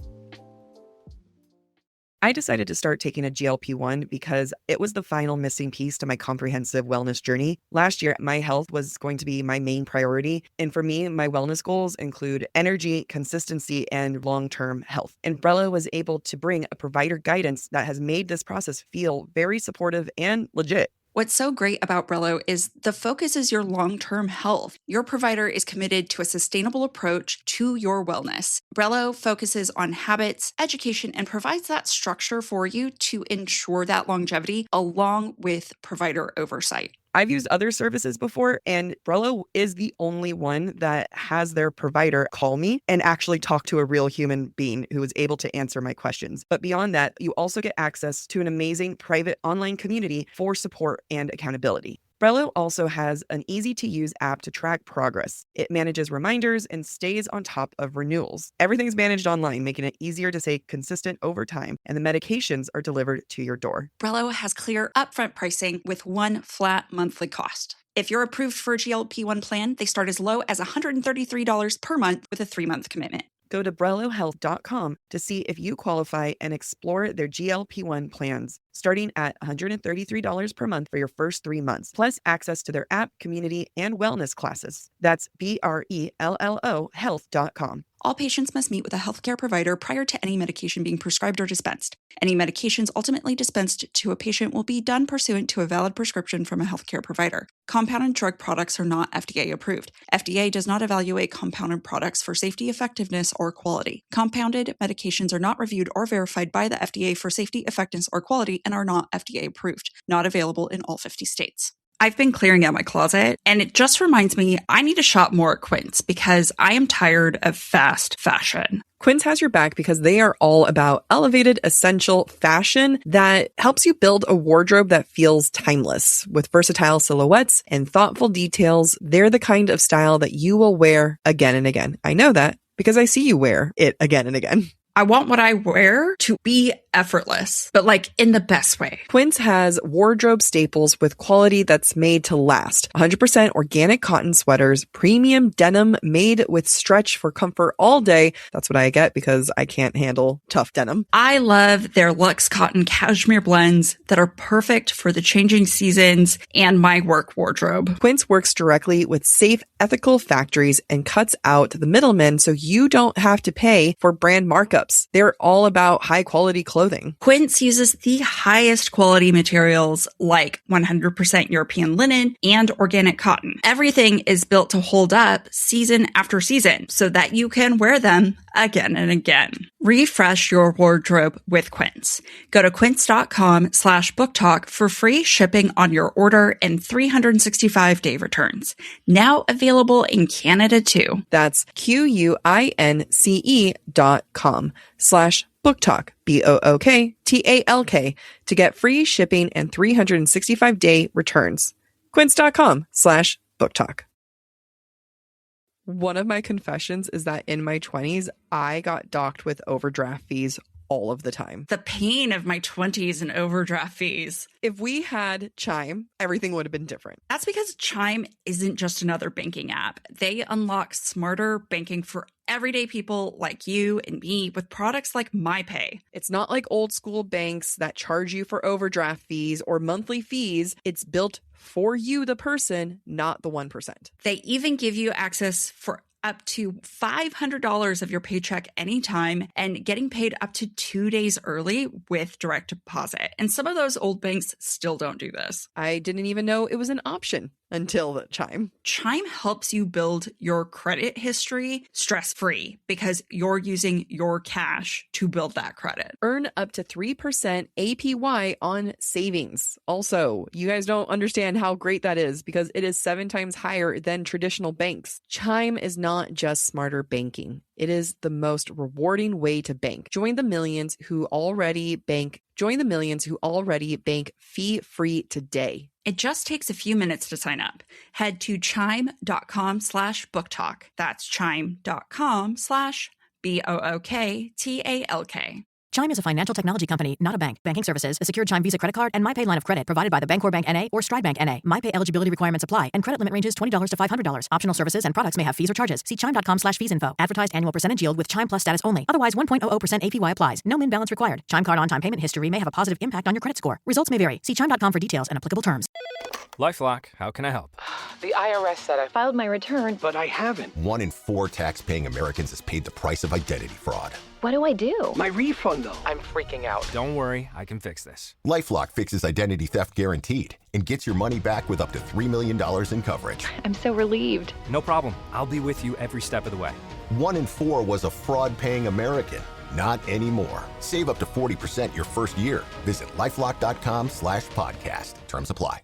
I decided to start taking a GLP-1 because it was the final missing piece to my comprehensive wellness journey. Last year, my health was going to be my main priority. And for me, my wellness goals include energy, consistency, and long-term health. And Brello was able to bring a provider guidance that has made this process feel very supportive and legit. What's so great about Brello is the focus is your long-term health. Your provider is committed to a sustainable approach to your wellness. Brello focuses on habits, education, and provides that structure for you to ensure that longevity along with provider oversight. I've used other services before, and Brello is the only one that has their provider call me and actually talk to a real human being who is able to answer my questions. But beyond that, you also get access to an amazing private online community for support and accountability. Brello also has an easy-to-use app to track progress. It manages reminders and stays on top of renewals. Everything's managed online, making it easier to stay consistent over time, and the medications are delivered to your door. Brello has clear upfront pricing with one flat monthly cost. If you're approved for a GLP-1 plan, they start as low as $133 per month with a 3-month commitment. Go to BrelloHealth.com to see if you qualify and explore their GLP-1 plans, starting at $133 per month for your first 3 months, plus access to their app, community, and wellness classes. That's BRELLO health.com. All patients must meet with a healthcare provider prior to any medication being prescribed or dispensed. Any medications ultimately dispensed to a patient will be done pursuant to a valid prescription from a healthcare provider. Compounded drug products are not FDA approved. FDA does not evaluate compounded products for safety, effectiveness, or quality. Compounded medications are not reviewed or verified by the FDA for safety, effectiveness, or quality and are not FDA approved. Not available in all 50 states. I've been clearing out my closet, and it just reminds me I need to shop more at Quince because I am tired of fast fashion. Quince has your back because they are all about elevated, essential fashion that helps you build a wardrobe that feels timeless. With versatile silhouettes and thoughtful details, they're the kind of style that you will wear again and again. I know that because I see you wear it again and again. I want what I wear to be effortless, but like in the best way. Quince has wardrobe staples with quality that's made to last. 100% organic cotton sweaters, premium denim made with stretch for comfort all day. That's what I get because I can't handle tough denim. I love their luxe cotton cashmere blends that are perfect for the changing seasons and my work wardrobe. Quince works directly with safe, ethical factories and cuts out the middlemen so you don't have to pay for brand markups. They're all about high quality clothing. Quince uses the highest quality materials like 100% European linen and organic cotton. Everything is built to hold up season after season so that you can wear them again and again. Refresh your wardrobe with Quince. Go to quince.com/booktalk for free shipping on your order and 365-day returns. Now available in Canada too. That's QUINCE.com/BookTalk, BOOKTALK, to get free shipping and 365-day returns. Quince.com/BookTalk. One of my confessions is that in my 20s, I got docked with overdraft fees all of the time. The pain of my 20s and overdraft fees. If we had Chime, everything would have been different. That's because Chime isn't just another banking app. They unlock smarter banking for everyday people like you and me with products like MyPay. It's not like old school banks that charge you for overdraft fees or monthly fees. It's built for you, the person, not the 1%. They even give you access for up to $500 of your paycheck anytime and getting paid up to 2 days early with direct deposit. And some of those old banks still don't do this. I didn't even know it was an option. until Chime. Chime helps you build your credit history stress-free because you're using your cash to build that credit. Earn up to 3% APY on savings. Also, you guys don't understand how great that is because it is 7 times higher than traditional banks. Chime is not just smarter banking. It is the most rewarding way to bank. Join the millions who already bank fee-free today. It just takes a few minutes to sign up. Head to chime.com/booktalk. That's chime.com/BOOKTALK. Chime is a financial technology company, not a bank. Banking services, a secured Chime Visa credit card, and MyPay line of credit provided by the Bancorp Bank N.A. or Stride Bank N.A. MyPay eligibility requirements apply, and credit limit ranges $20 to $500. Optional services and products may have fees or charges. See chime.com/fees info. Advertised annual percentage yield with Chime Plus status only. Otherwise, 1.00% APY applies. No min balance required. Chime card on-time payment history may have a positive impact on your credit score. Results may vary. See chime.com for details and applicable terms. LifeLock, how can I help? The IRS said I filed my return, but I haven't. 1 in 4 tax-paying Americans has paid the price of identity fraud. What do I do? My refund, though. I'm freaking out. Don't worry, I can fix this. LifeLock fixes identity theft guaranteed and gets your money back with up to $3 million in coverage. I'm so relieved. No problem. I'll be with you every step of the way. 1 in 4 was a fraud-paying American. Not anymore. Save up to 40% your first year. Visit LifeLock.com/podcast. Terms apply.